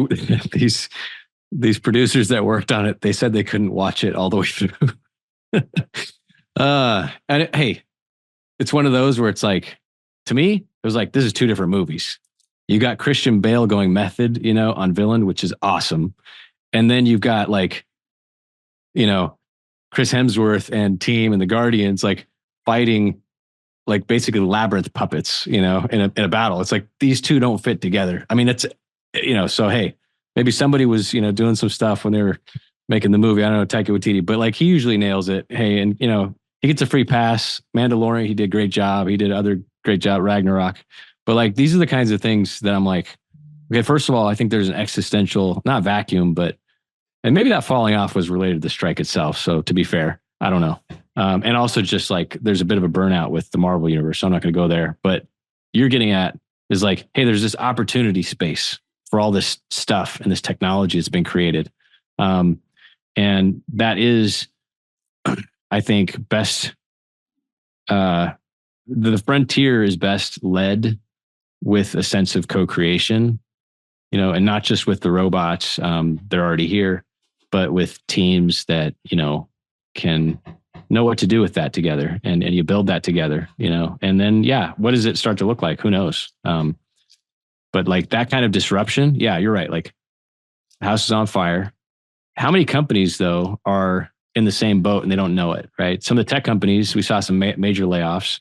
these producers that worked on it, they said they couldn't watch it all the way through. Hey, it's one of those where it's like, to me, it was like, this is two different movies. You got Christian Bale going method, you know, on villain, which is awesome. And then you've got, like, you know, Chris Hemsworth and team and the Guardians, like, fighting like basically labyrinth puppets, you know, in a battle. It's like, these two don't fit together. I mean, it's, you know, so hey, maybe somebody was, you know, doing some stuff when they were making the movie. I don't know, Taika Waititi, but like, he usually nails it. Hey, and, you know, he gets a free pass. Mandalorian, he did a great job. He did other great job, Ragnarok. But like, these are the kinds of things that I'm like, okay, first of all, I think there's an existential, not vacuum, but, and maybe that falling off was related to the strike itself. So to be fair, I don't know. And also just like, there's a bit of a burnout with the Marvel universe. So I'm not going to go there, but you're getting at is like, hey, there's this opportunity space for all this stuff and this technology that's been created. And that is, I think, best, the frontier is best led with a sense of co-creation, you know, and not just with the robots, they're already here, but with teams that, you know, can know what to do with that together, and you build that together, you know, and then, yeah, what does it start to look like? Who knows? But like that kind of disruption, yeah, you're right. Like, house is on fire. How many companies though are in the same boat and they don't know it, right? Some of the tech companies, we saw some major layoffs.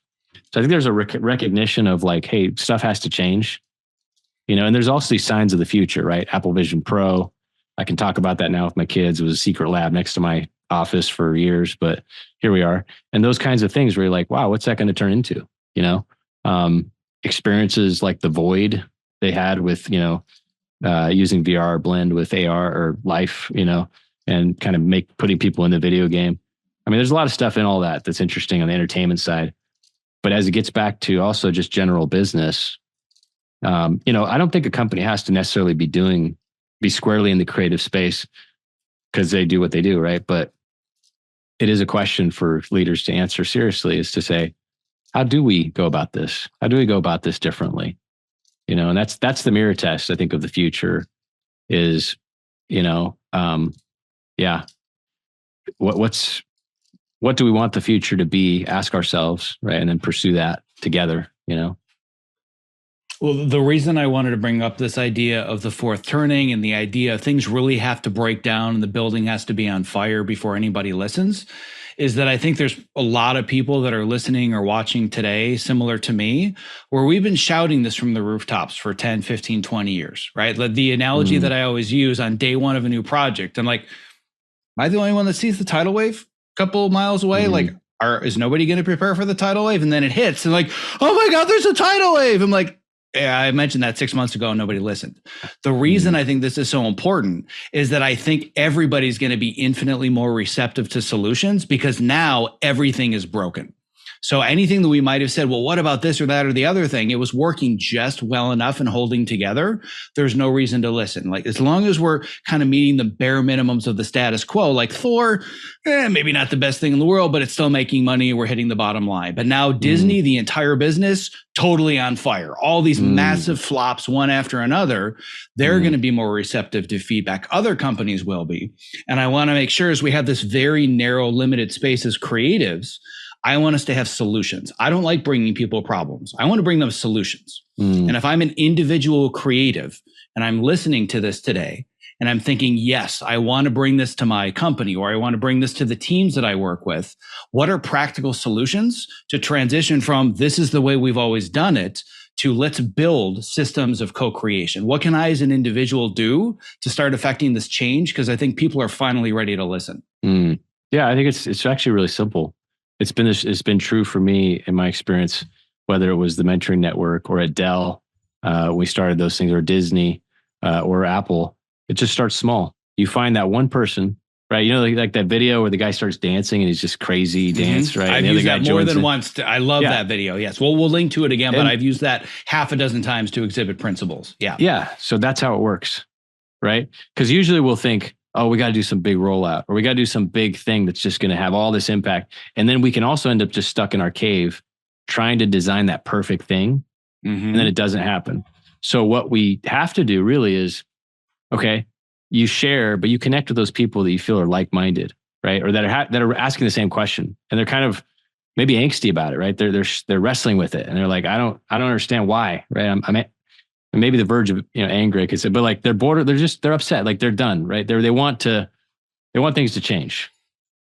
So I think there's a recognition of like, hey, stuff has to change, you know, and there's also these signs of the future, right? Apple Vision Pro. I can talk about that now with my kids. It was a secret lab next to my office for years, but here we are. And those kinds of things where you're like, wow, what's that going to turn into? You know, experiences like the void they had with, you know, using VR blend with AR or life, you know, and kind of putting people in the video game. I mean, there's a lot of stuff in all that that's interesting on the entertainment side. But as it gets back to also just general business, you know, I don't think a company has to necessarily be squarely in the creative space because they do what they do, right? But it is a question for leaders to answer seriously, is to say, how do we go about this? How do we go about this differently? You know, and that's the mirror test, I think, of the future is, you know, yeah, what do we want the future to be? Ask ourselves, right? And then pursue that together, you know? Well, the reason I wanted to bring up this idea of the fourth turning and the idea things really have to break down and the building has to be on fire before anybody listens is that I think there's a lot of people that are listening or watching today, similar to me, where we've been shouting this from the rooftops for 10, 15, 20 years, right? The analogy that I always use on day one of a new project, I'm like, am I the only one that sees the tidal wave a couple miles away? Like, is nobody going to prepare for the tidal wave? And then it hits and like, oh my God, there's a tidal wave. I'm like, yeah, I mentioned that 6 months ago and nobody listened. The reason I think this is so important is that I think everybody's going to be infinitely more receptive to solutions because now everything is broken. So anything that we might have said, well, what about this or that or the other thing? It was working just well enough and holding together. There's no reason to listen. Like as long as we're kind of meeting the bare minimums of the status quo, like Thor, maybe not the best thing in the world, but it's still making money. We're hitting the bottom line. But now Disney, the entire business, totally on fire. All these massive flops, one after another, they're going to be more receptive to feedback. Other companies will be. And I want to make sure as we have this very narrow, limited space as creatives, I want us to have solutions. I don't like bringing people problems. I want to bring them solutions. And if I'm an individual creative and I'm listening to this today and I'm thinking, yes, I want to bring this to my company or I want to bring this to the teams that I work with, what are practical solutions to transition from this is the way we've always done it to let's build systems of co-creation? What can I as an individual do to start affecting this change? Because I think people are finally ready to listen. Yeah, I think it's actually really simple. It's been true for me in my experience, whether it was the mentoring network or at Dell, we started those things, or Disney, or Apple. It just starts small. You find that one person, right? You know, like that video where the guy starts dancing and he's just crazy dance, right? I've used that more than once. I love that video. Yes. Well, we'll link to it again, but I've used that half a dozen times to exhibit principles. Yeah. Yeah. So that's how it works, right? Because usually we'll think, oh, we got to do some big rollout or we got to do some big thing that's just going to have all this impact. And then we can also end up just stuck in our cave trying to design that perfect thing. And then it doesn't happen. So what we have to do really is, okay, you share, but you connect with those people that you feel are like-minded, right? Or that are asking the same question. And they're kind of maybe angsty about it, right? They're wrestling with it. And they're like, I don't understand why, right? I'm maybe the verge of anger, I could say, but like they're upset, like they're done, right? They want things to change,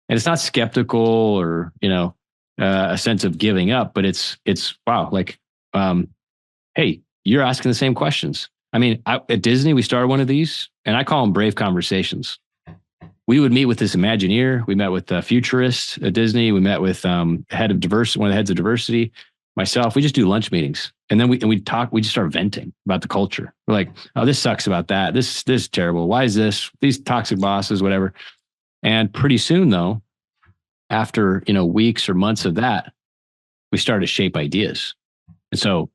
and it's not skeptical or a sense of giving up, but it's wow, like hey, you're asking the same questions. I mean, at Disney we started one of these, and I call them brave conversations. We would meet with this Imagineer. We met with a futurist at Disney. We met with one of the heads of diversity. Myself, we just do lunch meetings. And then we talk, we just start venting about the culture. We're like, oh, this sucks about that. This is terrible. Why is this? These toxic bosses, whatever. And pretty soon though, after, weeks or months of that, we started to shape ideas. And so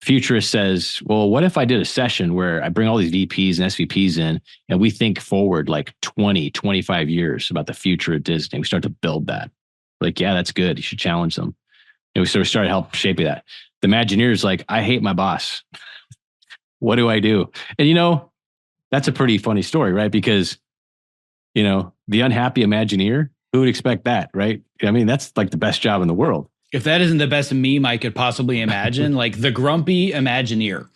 futurist says, well, what if I did a session where I bring all these VPs and SVPs in and we think forward like 20, 25 years about the future of Disney. We start to build that. Like, yeah, that's good. You should challenge them. And we sort of started to help shape that. The Imagineer is like, I hate my boss. What do I do? And that's a pretty funny story, right? Because, the unhappy Imagineer, who would expect that, right? I mean, that's like the best job in the world. If that isn't the best meme I could possibly imagine, like the grumpy Imagineer.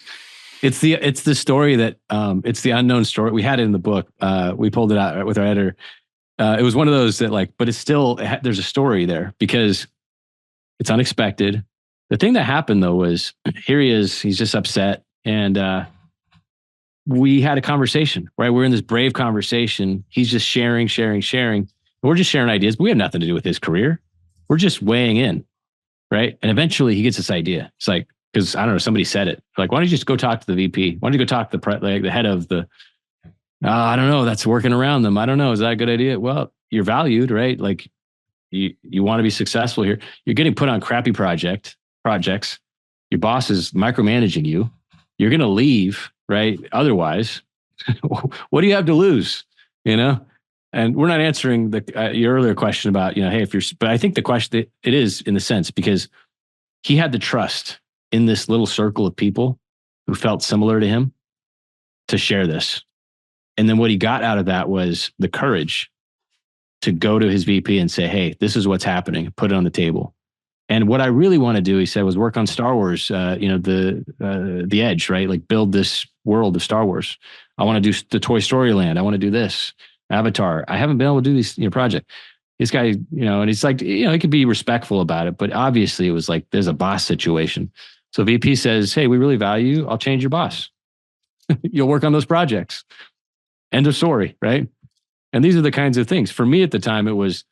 It's the story that, it's the unknown story. We had it in the book. We pulled it out with our editor. It was one of those that but it's still, there's a story there because it's unexpected. The thing that happened though was here he is, he's just upset. And we had a conversation, right? We're in this brave conversation. He's just sharing. We're just sharing ideas, but we have nothing to do with his career. We're just weighing in, right? And eventually he gets this idea. It's like, because I don't know, somebody said it. Like, why don't you just go talk to the VP? Why don't you go talk to the head of the, I don't know, that's working around them. I don't know. Is that a good idea? Well, you're valued, right? Like you want to be successful here. You're getting put on crappy projects. Your boss is micromanaging you. You're going to leave, right? Otherwise, what do you have to lose? And we're not answering your earlier question about, hey, but I think the question, it is in the sense, because he had the trust in this little circle of people who felt similar to him to share this. And then what he got out of that was the courage to go to his VP and say, hey, this is what's happening. Put it on the table. And what I really want to do, he said, was work on Star Wars, the Edge, right? Like build this world of Star Wars. I want to do the Toy Story Land. I want to do this Avatar. I haven't been able to do these project. This guy, and he's like, he could be respectful about it, but obviously it was like, there's a boss situation. So VP says, hey, we really value you. I'll change your boss. You'll work on those projects. End of story, right? And these are the kinds of things. For me at the time, it was,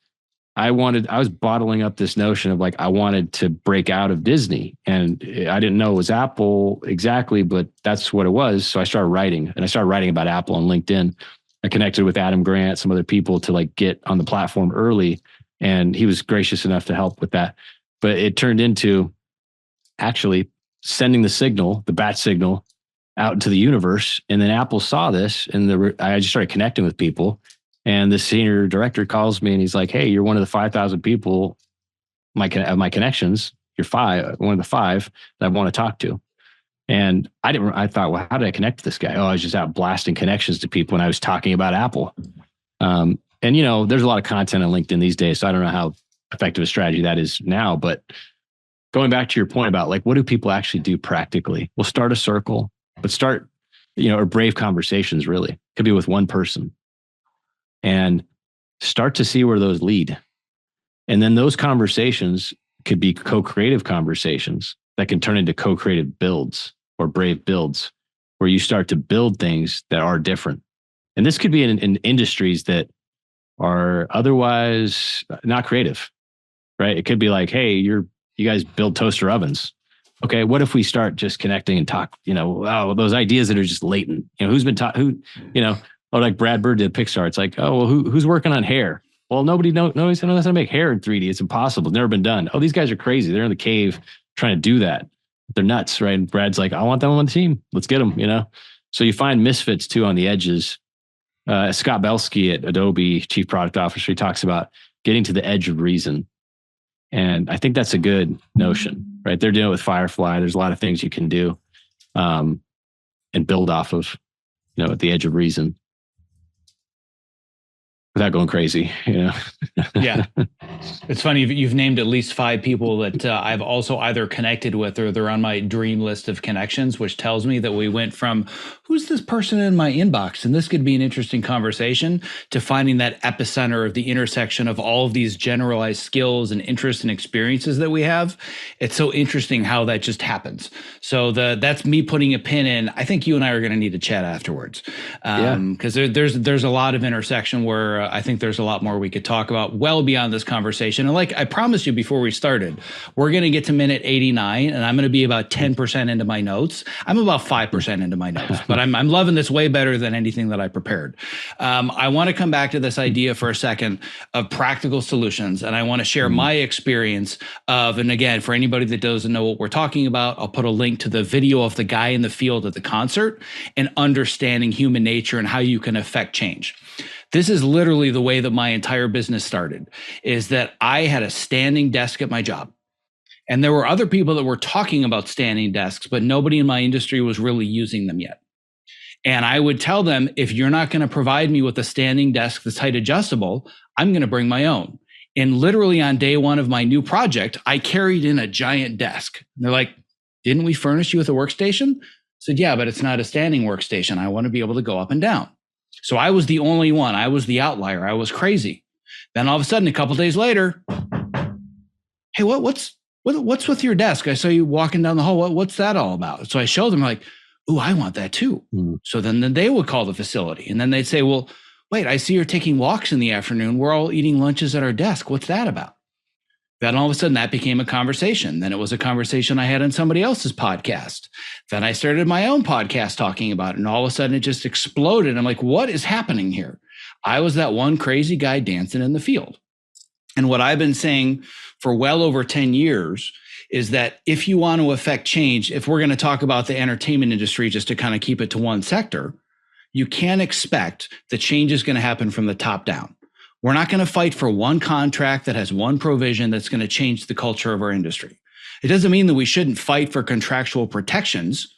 I was bottling up this notion of like, I wanted to break out of Disney, and I didn't know it was Apple exactly, but that's what it was. So I started writing, and I started writing about Apple on LinkedIn. I connected with Adam Grant, some other people to like get on the platform early, and he was gracious enough to help with that. But it turned into actually sending the signal, the bat signal, out into the universe. And then Apple saw this, and I just started connecting with people. And the senior director calls me and he's like, hey, you're one of the 5,000 people, my connections. You're one of the 5 that I want to talk to. And I thought, well, how did I connect to this guy? Oh, I was just out blasting connections to people when I was talking about Apple. And, there's a lot of content on LinkedIn these days, so I don't know how effective a strategy that is now. But going back to your point about like, what do people actually do practically? Well, start a circle, but start, or brave conversations, really. Could be with one person. And start to see where those lead. And then those conversations could be co-creative conversations that can turn into co-creative builds or brave builds, where you start to build things that are different. And this could be in industries that are otherwise not creative, right? It could be like, hey, you guys build toaster ovens. Okay, what if we start just connecting and talk, those ideas that are just latent, who's been taught, or like Brad Bird did Pixar. It's like, oh, well, who's working on hair? Well, nobody knows how to make hair in 3D. It's impossible. It's never been done. Oh, these guys are crazy. They're in the cave trying to do that. They're nuts, right? And Brad's like, I want them on the team. Let's get them, So you find misfits too on the edges. Scott Belsky at Adobe, Chief Product Officer, he talks about getting to the edge of reason. And I think that's a good notion, right? They're dealing with Firefly. There's a lot of things you can do and build off of, at the edge of reason. Without going crazy, Yeah. It's funny. You've named at least 5 people that I've also either connected with or they're on my dream list of connections, which tells me that we went from who's this person in my inbox? And this could be an interesting conversation to finding that epicenter of the intersection of all of these generalized skills and interests and experiences that we have. It's so interesting how that just happens. So that's me putting a pin in. I think you and I are going to need to chat afterwards because there's a lot of intersection where I think there's a lot more we could talk about well beyond this conversation. And like I promised you before we started, we're going to get to minute 89 and I'm going to be about 10% into my notes. I'm about 5% into my notes, but I'm loving this way better than anything that I prepared. I want to come back to this idea for a second of practical solutions. And I want to share my experience of, and again, for anybody that doesn't know what we're talking about, I'll put a link to the video of the guy in the field at the concert and understanding human nature and how you can affect change. This is literally the way that my entire business started, is that I had a standing desk at my job. And there were other people that were talking about standing desks, but nobody in my industry was really using them yet. And I would tell them, if you're not going to provide me with a standing desk that's height adjustable, I'm going to bring my own. And literally on day 1 of my new project, I carried in a giant desk. And they're like, didn't we furnish you with a workstation? I said, yeah, but it's not a standing workstation. I want to be able to go up and down. So I was the only one. I was the outlier. I was crazy. Then all of a sudden, a couple of days later, hey, what's with your desk? I saw you walking down the hall. What's that all about? So I showed them like, ooh, I want that too. So then they would call the facility and then they'd say, well, wait, I see you're taking walks in the afternoon. We're all eating lunches at our desk. What's that about? Then all of a sudden that became a conversation. Then it was a conversation I had on somebody else's podcast. Then I started my own podcast talking about it. And all of a sudden it just exploded. I'm like, what is happening here? I was that one crazy guy dancing in the field. And what I've been saying for well over 10 years is that if you want to affect change, if we're going to talk about the entertainment industry, just to kind of keep it to one sector, you can't expect the change is going to happen from the top down. We're not going to fight for one contract that has one provision that's going to change the culture of our industry. It doesn't mean that we shouldn't fight for contractual protections,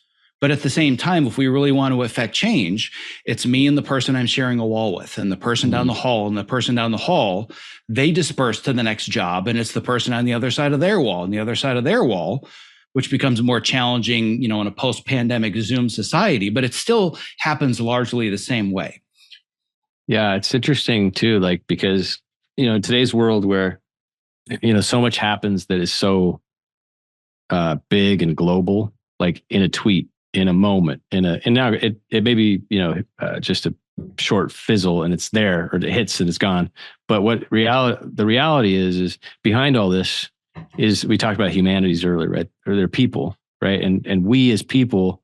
But at the same time, if we really want to affect change, it's me and the person I'm sharing a wall with, and the person down the hall, and the person down the hall, they disperse to the next job. And it's the person on the other side of their wall and the other side of their wall, which becomes more challenging, in a post-pandemic Zoom society, but it still happens largely the same way. Yeah, it's interesting too, like, because, in today's world where, so much happens that is so big and global, like in a tweet, in a moment, and now it may be, just a short fizzle and it's there, or it hits and it's gone. But the reality is behind all this is, we talked about humanities earlier, right? Or they're people, right? And we as people,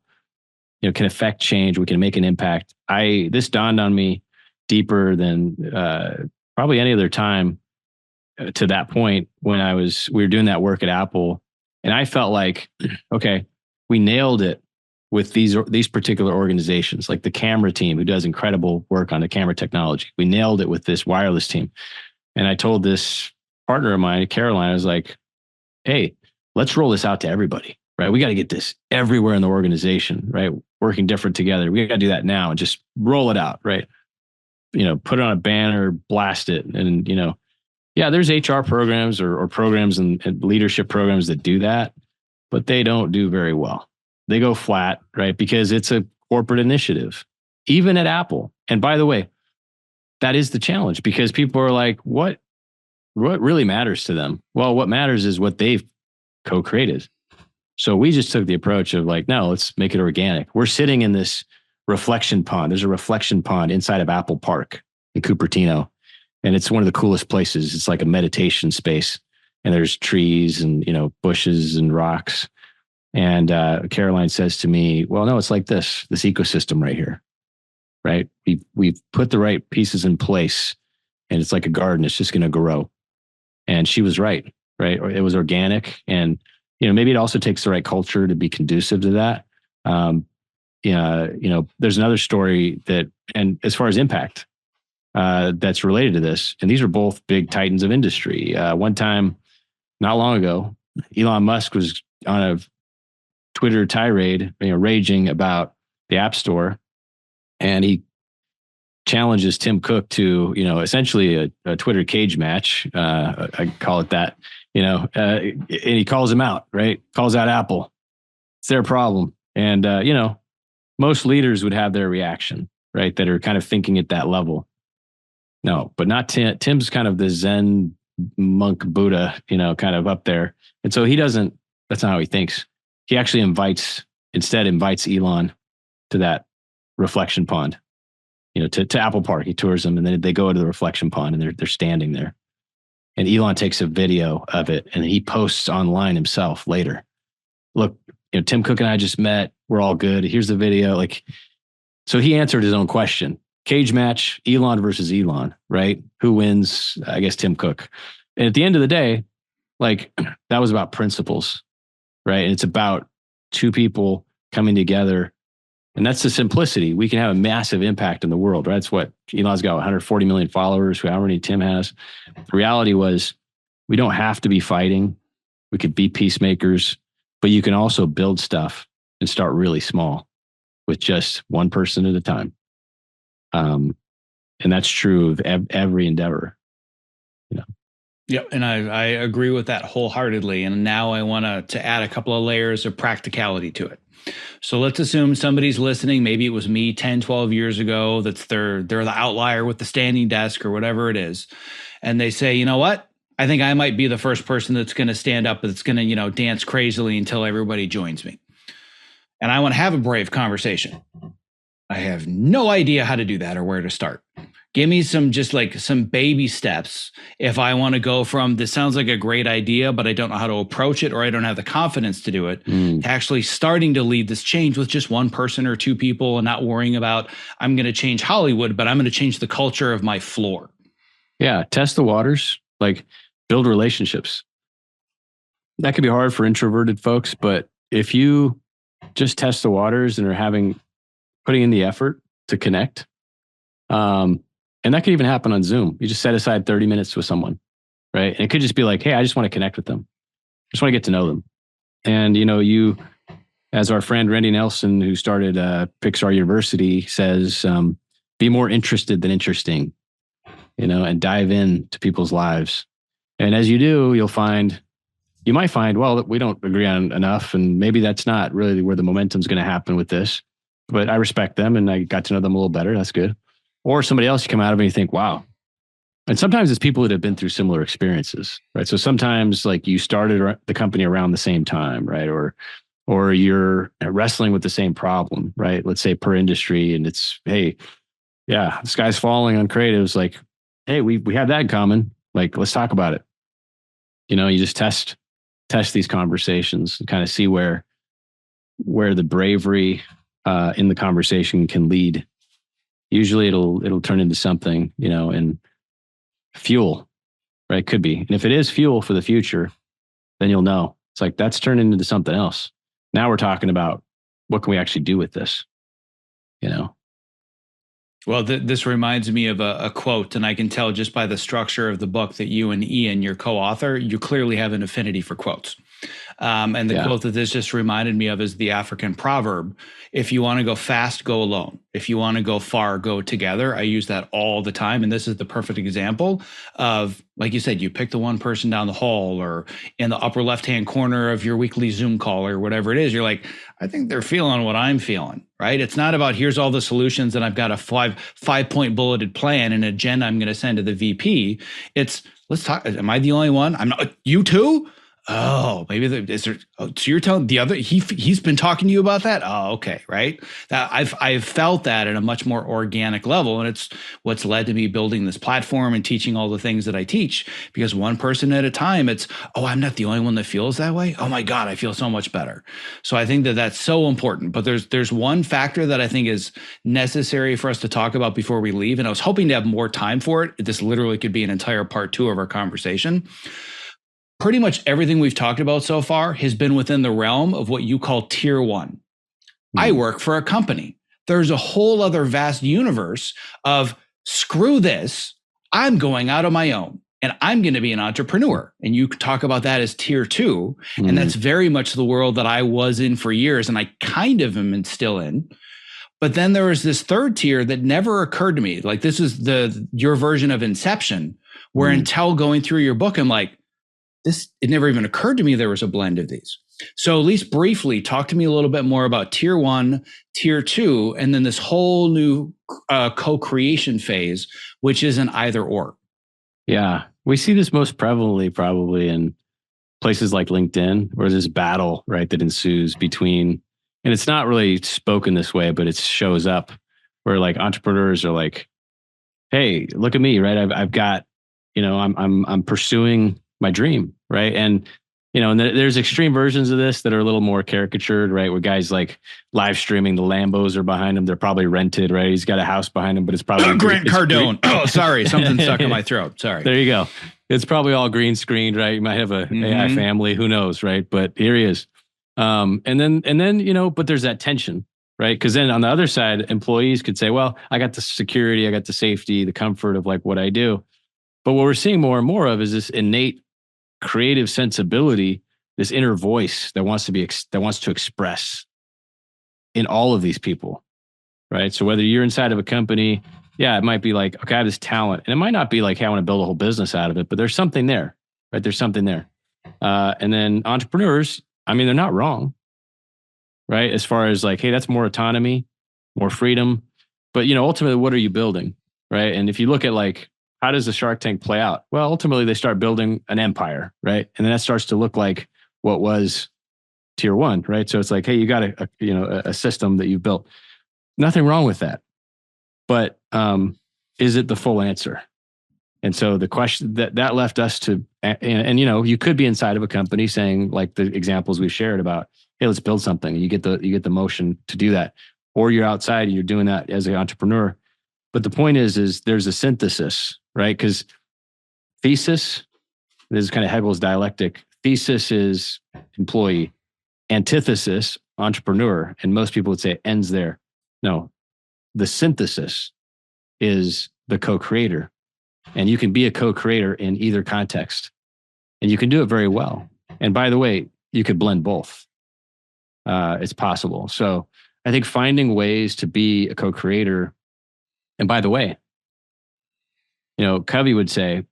can affect change. We can make an impact. This dawned on me deeper than probably any other time to that point when we were doing that work at Apple, and I felt like, okay, we nailed it with these particular organizations, like the camera team, who does incredible work on the camera technology. We nailed it with this wireless team. And I told this partner of mine, Caroline, I was like, hey, let's roll this out to everybody, right? We got to get this everywhere in the organization, right? Working different together. We got to do that now and just roll it out, right? Put it on a banner, blast it. And, yeah, there's HR programs or programs and leadership programs that do that, but they don't do very well. They go flat, right? Because it's a corporate initiative, even at Apple. And by the way, that is the challenge, because people are like, what really matters to them? Well, what matters is what they've co-created. So we just took the approach of like, no, let's make it organic. We're sitting in this reflection pond. There's a reflection pond inside of Apple Park in Cupertino. And it's one of the coolest places. It's like a meditation space. And there's trees and, bushes and rocks. And Caroline says to me, well, no, it's like this ecosystem right here, right? We've put the right pieces in place, and it's like a garden. It's just going to grow. And she was right? It was organic. And, maybe it also takes the right culture to be conducive to that. There's another story and as far as impact, that's related to this. And these are both big titans of industry. One time, not long ago, Elon Musk was on a Twitter tirade, raging about the App Store, and he challenges Tim Cook to, essentially a Twitter cage match. I call it that, and he calls him out, right? Calls out Apple. It's their problem. And, most leaders would have their reaction, right? That are kind of thinking at that level. No, but not Tim. Tim's kind of the Zen monk Buddha, kind of up there. And so that's not how he thinks. He actually invites Elon to that reflection pond, to Apple Park. He tours them, and then they go to the reflection pond, and they're standing there. And Elon takes a video of it, and he posts online himself later. Look, Tim Cook and I just met. We're all good. Here's the video. So he answered his own question. Cage match, Elon versus Elon, right? Who wins? I guess Tim Cook. And at the end of the day, that was about principles, right? And it's about two people coming together. And that's the simplicity. We can have a massive impact in the world, right? That's what Elon's got, 140 million followers, however many Tim has. The reality was, we don't have to be fighting. We could be peacemakers, but you can also build stuff and start really small with just one person at a time. And that's true of every endeavor. Yep. And I agree with that wholeheartedly. And now I want to add a couple of layers of practicality to it. So let's assume somebody's listening. Maybe it was me 10, 12 years ago. They're the outlier with the standing desk or whatever it is. And they say, you know what? I think I might be the first person that's going to stand up, that's going to, dance crazily until everybody joins me. And I want to have a brave conversation. I have no idea how to do that or where to start. Give me some baby steps if I want to go from this sounds like a great idea, but I don't know how to approach it, or I don't have the confidence to do it, to actually starting to lead this change with just one person or two people, and not worrying about, I'm going to change Hollywood, but I'm going to change the culture of my floor. Yeah. Test the waters, build relationships. That could be hard for introverted folks, but if you just test the waters and are putting in the effort to connect, and that could even happen on Zoom. You just set aside 30 minutes with someone, right? And it could just be like, hey, I just want to connect with them. I just want to get to know them. And, you as our friend Randy Nelson, who started Pixar University, says, be more interested than interesting, and dive into people's lives. And as you do, you might find, well, we don't agree on enough, and maybe that's not really where the momentum's going to happen with this. But I respect them, and I got to know them a little better. That's good. Or somebody else you come out of it and you think, wow. And sometimes it's people that have been through similar experiences, right? So sometimes like you started the company around the same time, right? Or you're wrestling with the same problem, right? Let's say per industry, and it's, hey, yeah, the sky's falling on creatives. Like, hey, we have that in common. Like, let's talk about it. You just test these conversations and kind of see where the bravery in the conversation can lead. Usually it'll turn into something, and fuel, right? Could be. And if it is fuel for the future, then you'll know. It's like, that's turned into something else. Now we're talking about what can we actually do with this, Well, this reminds me of a quote, and I can tell just by the structure of the book that you and Ian, your co-author, you clearly have an affinity for quotes. And the quote that this just reminded me of is the African proverb: if you want to go fast, go alone. If you want to go far, go together. I use that all the time. And this is the perfect example of, like you said, you pick the one person down the hall or in the upper left-hand corner of your weekly Zoom call or whatever it is. You're like, I think they're feeling what I'm feeling, right? It's not about here's all the solutions and I've got a five-point bulleted plan and agenda I'm going to send to the VP. It's, let's talk. Am I the only one? I'm not. You too? Oh, maybe is there? Oh, so you're telling the other he's been talking to you about that? Oh, okay, right. That I've felt that at a much more organic level, and it's what's led to me building this platform and teaching all the things that I teach. Because one person at a time, it's I'm not the only one that feels that way. Oh my God, I feel so much better. So I think that that's so important. But there's one factor that I think is necessary for us to talk about before we leave, and I was hoping to have more time for it. This literally could be an entire part 2 of our conversation. Pretty much everything we've talked about so far has been within the realm of what you call tier 1. Mm-hmm. I work for a company. There's a whole other vast universe of screw this. I'm going out on my own and I'm going to be an entrepreneur. And you talk about that as tier 2. Mm-hmm. And that's very much the world that I was in for years. And I kind of am still in. But then there was this third tier that never occurred to me. Like, this is your version of Inception, where until going through your book, I'm like, it never even occurred to me there was a blend of these. So at least briefly, talk to me a little bit more about tier 1, tier 2, and then this whole new co-creation phase, which is an either or. Yeah. We see this most prevalently probably in places like LinkedIn, where there's battle, right, that ensues between, and it's not really spoken this way, but it shows up where like entrepreneurs are like, hey, look at me, right? I've got, I'm pursuing my dream, right? And and there's extreme versions of this that are a little more caricatured, right? Where guys like live streaming, the Lambos are behind him, they're probably rented, right? He's got a house behind him, but it's probably Grant Cardone. Oh, sorry, something stuck in my throat. Sorry. There you go. It's probably all green screened, right? You might have a AI family, who knows, right? But here he is. And then but there's that tension, right? Because then on the other side, employees could say, well, I got the security, I got the safety, the comfort of like what I do. But what we're seeing more and more of is this innate creative sensibility, this inner voice that wants to express in all of these people, right? So whether you're inside of a company, it might be like, okay, I have this talent, and it might not be like, hey, I want to build a whole business out of it, but there's something there, right? There's something there. And then entrepreneurs, I mean, they're not wrong, right? As far as like, hey, that's more autonomy, more freedom, but ultimately, what are you building, right? And if you look at like, how does the Shark Tank play out? Well, ultimately, they start building an empire, right? And then that starts to look like what was tier 1, right? So it's like, hey, you got a system that you've built. Nothing wrong with that, but is it the full answer? And so the question that left us to, and you could be inside of a company saying like the examples we've shared about, hey, let's build something. You get the motion to do that, or you're outside and you're doing that as an entrepreneur. But the point is there's a synthesis, right? Because thesis, this is kind of Hegel's dialectic. Thesis is employee, antithesis, entrepreneur. And most people would say it ends there. No, the synthesis is the co-creator. And you can be a co-creator in either context. And you can do it very well. And by the way, you could blend both. it's possible. So I think finding ways to be a co-creator. And by the way, Covey would say,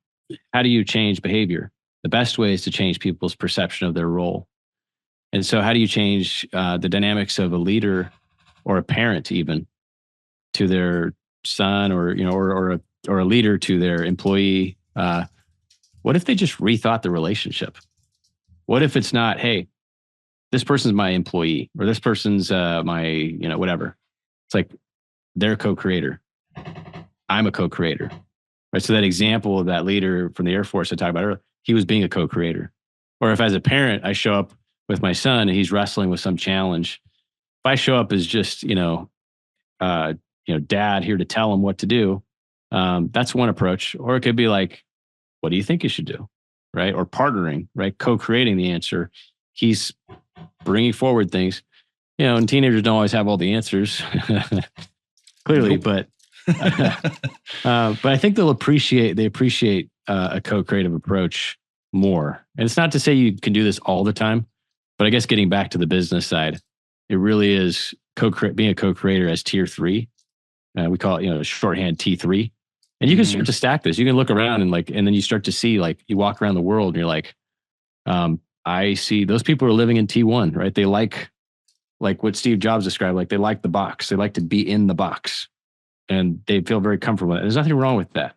how do you change behavior? The best way is to change people's perception of their role. And so how do you change the dynamics of a leader or a parent even to their son, or a leader to their employee? What if they just rethought the relationship? What if it's not, hey, this person's my employee, or this person's my, whatever. It's like they're a co-creator. I'm a co-creator. Right. So that example of that leader from the Air Force I talked about earlier, he was being a co-creator. Or if as a parent, I show up with my son and he's wrestling with some challenge, if I show up as just, dad here to tell him what to do, that's one approach. Or it could be like, what do you think you should do? Right. Or partnering, right. Co-creating the answer. He's bringing forward things, and teenagers don't always have all the answers clearly, but I think they appreciate a co-creative approach more. And it's not to say you can do this all the time, but I guess getting back to the business side, it really is being a co-creator as tier 3. We call it, shorthand T3. And you can start to stack this. You can look around and then you start to see, like, you walk around the world and you're like, I see those people are living in T1, right? They like what Steve Jobs described, like they like the box. They like to be in the box and they feel very comfortable with it. There's nothing wrong with that.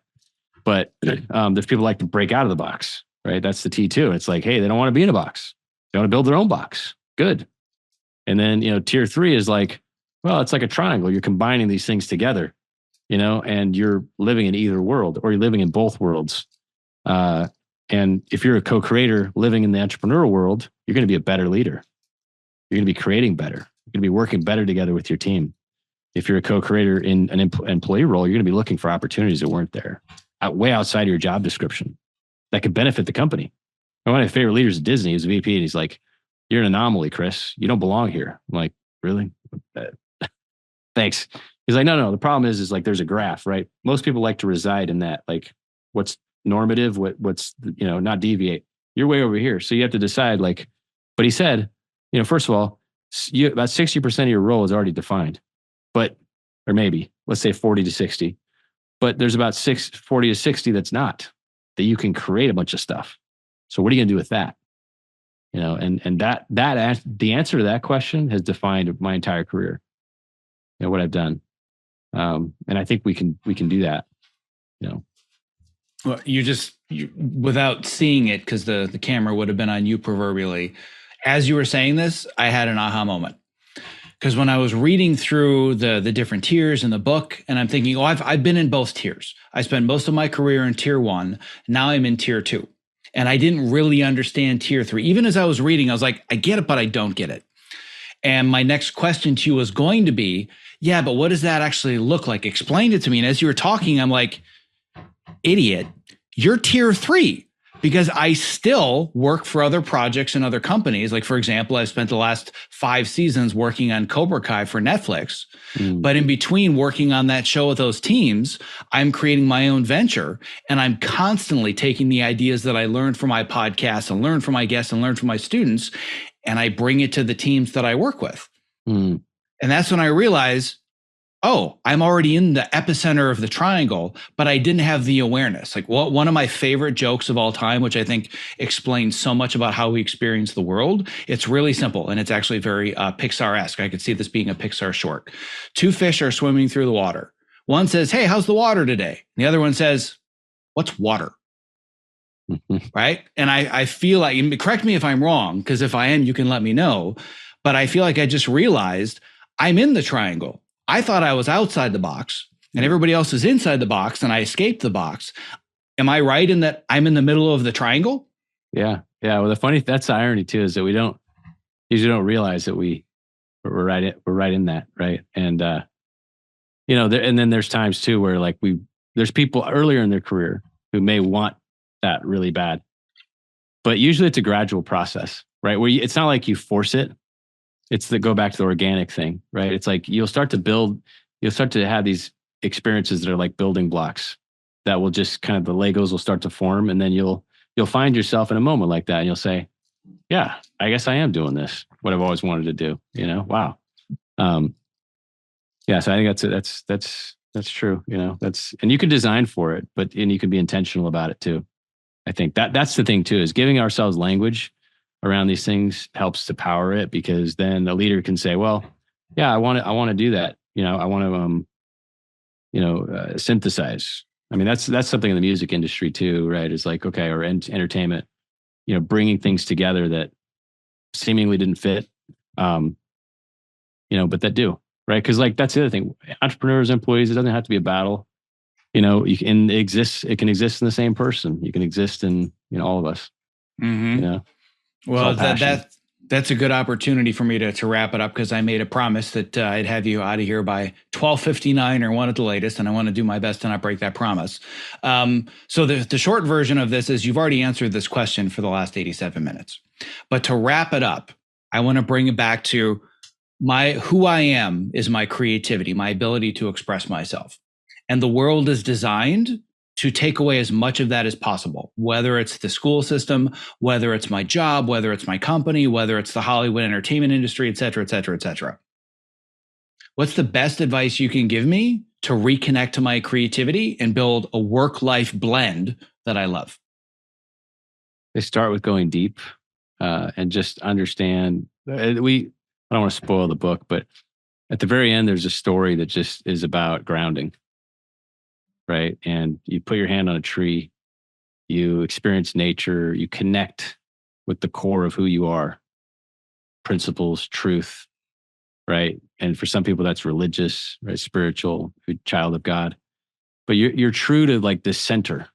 But there's people like to break out of the box, right? That's the T2. It's like, hey, they don't want to be in a box. They want to build their own box. Good. And then, tier 3 is like, well, it's like a triangle. You're combining these things together, and you're living in either world, or you're living in both worlds. And if you're a co-creator living in the entrepreneurial world, you're going to be a better leader. You're going to be creating better. You're going to be working better together with your team. If you're a co-creator in an employee role, you're going to be looking for opportunities that weren't there, way outside of your job description, that could benefit the company. One of my favorite leaders at Disney is a VP, and he's like, "You're an anomaly, Chris. You don't belong here." I'm like, "Really? Thanks." He's like, "No. The problem is like there's a graph, right? Most people like to reside in that, like what's normative, what's not deviate. You're way over here, so you have to decide." Like, but he said, first of all, about 60% of your role is already defined, or maybe let's say 40 to 60, but there's about 40 to 60 that's not, that you can create a bunch of stuff. So what are you gonna do with that? And that the answer to that question has defined my entire career. What I've done, and I think we can do that. Well, you without seeing it, because the camera would have been on you proverbially. As you were saying this, I had an aha moment. Because when I was reading through the different tiers in the book, and I'm thinking, I've been in both tiers. I spent most of my career in tier 1. Now I'm in tier 2. And I didn't really understand tier 3. Even as I was reading, I was like, I get it, but I don't get it. And my next question to you was going to be, yeah, but what does that actually look like? Explain it to me. And as you were talking, I'm like, idiot, you're tier 3, because I still work for other projects and other companies. Like, for example, I've spent the last 5 seasons working on Cobra Kai for Netflix. But in between working on that show with those teams, I'm creating my own venture, and I'm constantly taking the ideas that I learned from my podcast and learned from my guests and learned from my students, and I bring it to the teams that I work with. And that's when I realized, I'm already in the epicenter of the triangle, but I didn't have the awareness. Like, one of my favorite jokes of all time, which I think explains so much about how we experience the world. It's really simple, and it's actually very Pixar-esque. I could see this being a Pixar short. 2 fish are swimming through the water. One says, "Hey, how's the water today?" And the other one says, "What's water?" Right? And I feel like, and correct me if I'm wrong, because if I am, you can let me know. But I feel like I just realized I'm in the triangle. I thought I was outside the box and everybody else is inside the box, and I escaped the box. Am I right in that I'm in the middle of the triangle? Yeah. Well, that's the irony too, is that we usually don't realize that we're right in that. Right. And, and then there's times too where there's people earlier in their career who may want that really bad, but usually it's a gradual process, right? Where it's not like you force it. It's go back to the organic thing, right? It's like you'll start to have these experiences that are like building blocks that will just the Legos will start to form, and then you'll find yourself in a moment like that, and you'll say, yeah, I guess I am doing this, what I've always wanted to do, wow. Yeah. So I think that's true. And you can design for it, and you can be intentional about it too. I think that's the thing too, is giving ourselves language around these things helps to power it, because then the leader can say, well, yeah, I want to do that. I want to, synthesize. I mean, that's something in the music industry too, right? It's like, okay, or entertainment, bringing things together that seemingly didn't fit, but that do, right? Because like that's the other thing. Entrepreneurs, employees, it doesn't have to be a battle. It can exist in the same person. You can exist in all of us. Mm-hmm. Well, that's a good opportunity for me to wrap it up, because I made a promise that I'd have you out of here by 12:59 or 1 at the latest, and I want to do my best to not break that promise. So the short version of this is, you've already answered this question for the last 87 minutes. But to wrap it up, I want to bring it back to who I am is my creativity, my ability to express myself. And the world is designed to take away as much of that as possible, whether it's the school system, whether it's my job, whether it's my company, whether it's the Hollywood entertainment industry, et cetera, et cetera, et cetera. What's the best advice you can give me to reconnect to my creativity and build a work-life blend that I love? They start with going deep, and just understand. I don't want to spoil the book, but at the very end, there's a story that just is about grounding. Right. And you put your hand on a tree, you experience nature, you connect with the core of who you are, principles, truth. Right. And for some people that's religious, right? Spiritual, child of God. But you're true to like this center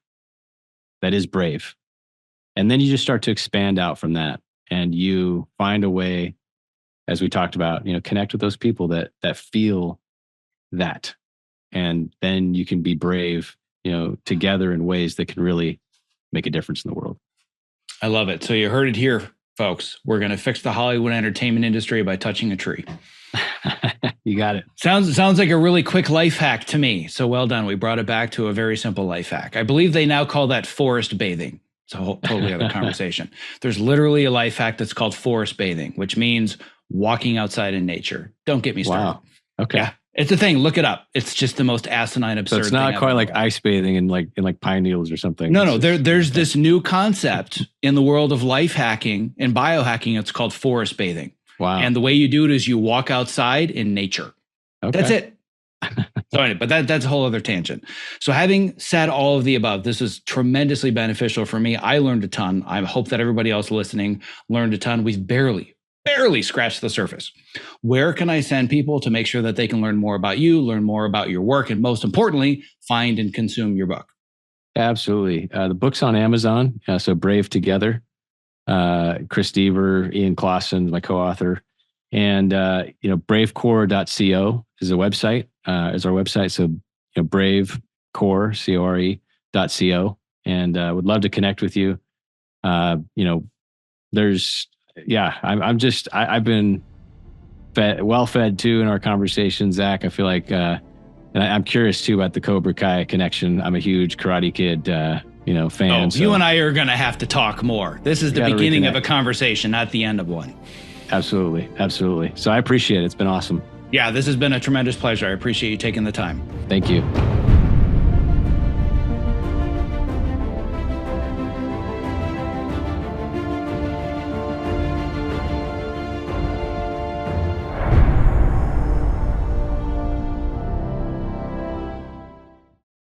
that is brave. And then you just start to expand out from that, and you find a way, as we talked about, connect with those people that feel that. And then you can be brave, together in ways that can really make a difference in the world. I love it. So you heard it here, folks. We're going to fix the Hollywood entertainment industry by touching a tree. You got it. Sounds like a really quick life hack to me. So well done. We brought it back to a very simple life hack. I believe they now call that forest bathing. It's a whole totally other conversation. There's literally a life hack that's called forest bathing, which means walking outside in nature. Don't get me started. Wow. Okay. Yeah. It's a thing. Look it up. It's just the most asinine, absurd thing. So it's not quite like ice bathing in like pine needles or something. No. There's this new concept in the world of life hacking and biohacking. It's called forest bathing. Wow. And the way you do it is you walk outside in nature. Okay. That's it. So anyway, but that's a whole other tangent. So having said all of the above, this is tremendously beneficial for me. I learned a ton. I hope that everybody else listening learned a ton. We've barely scratched the surface. Where can I send people to make sure that they can learn more about you, learn more about your work, and most importantly, find and consume your book? Absolutely. The book's on Amazon. So Brave Together. Chris Deaver, Ian Clausen, my co-author. And, bravecore.co is our website. So, BraveCore, CORE.co. And would love to connect with you. I've been well fed too in our conversation, Zach. I feel like, and I'm curious too about the Cobra Kai connection. I'm a huge Karate Kid, fan. So you and I are going to have to talk more. This is the beginning of a conversation, not the end of one. Absolutely. So I appreciate it. It's been awesome. Yeah, this has been a tremendous pleasure. I appreciate you taking the time. Thank you.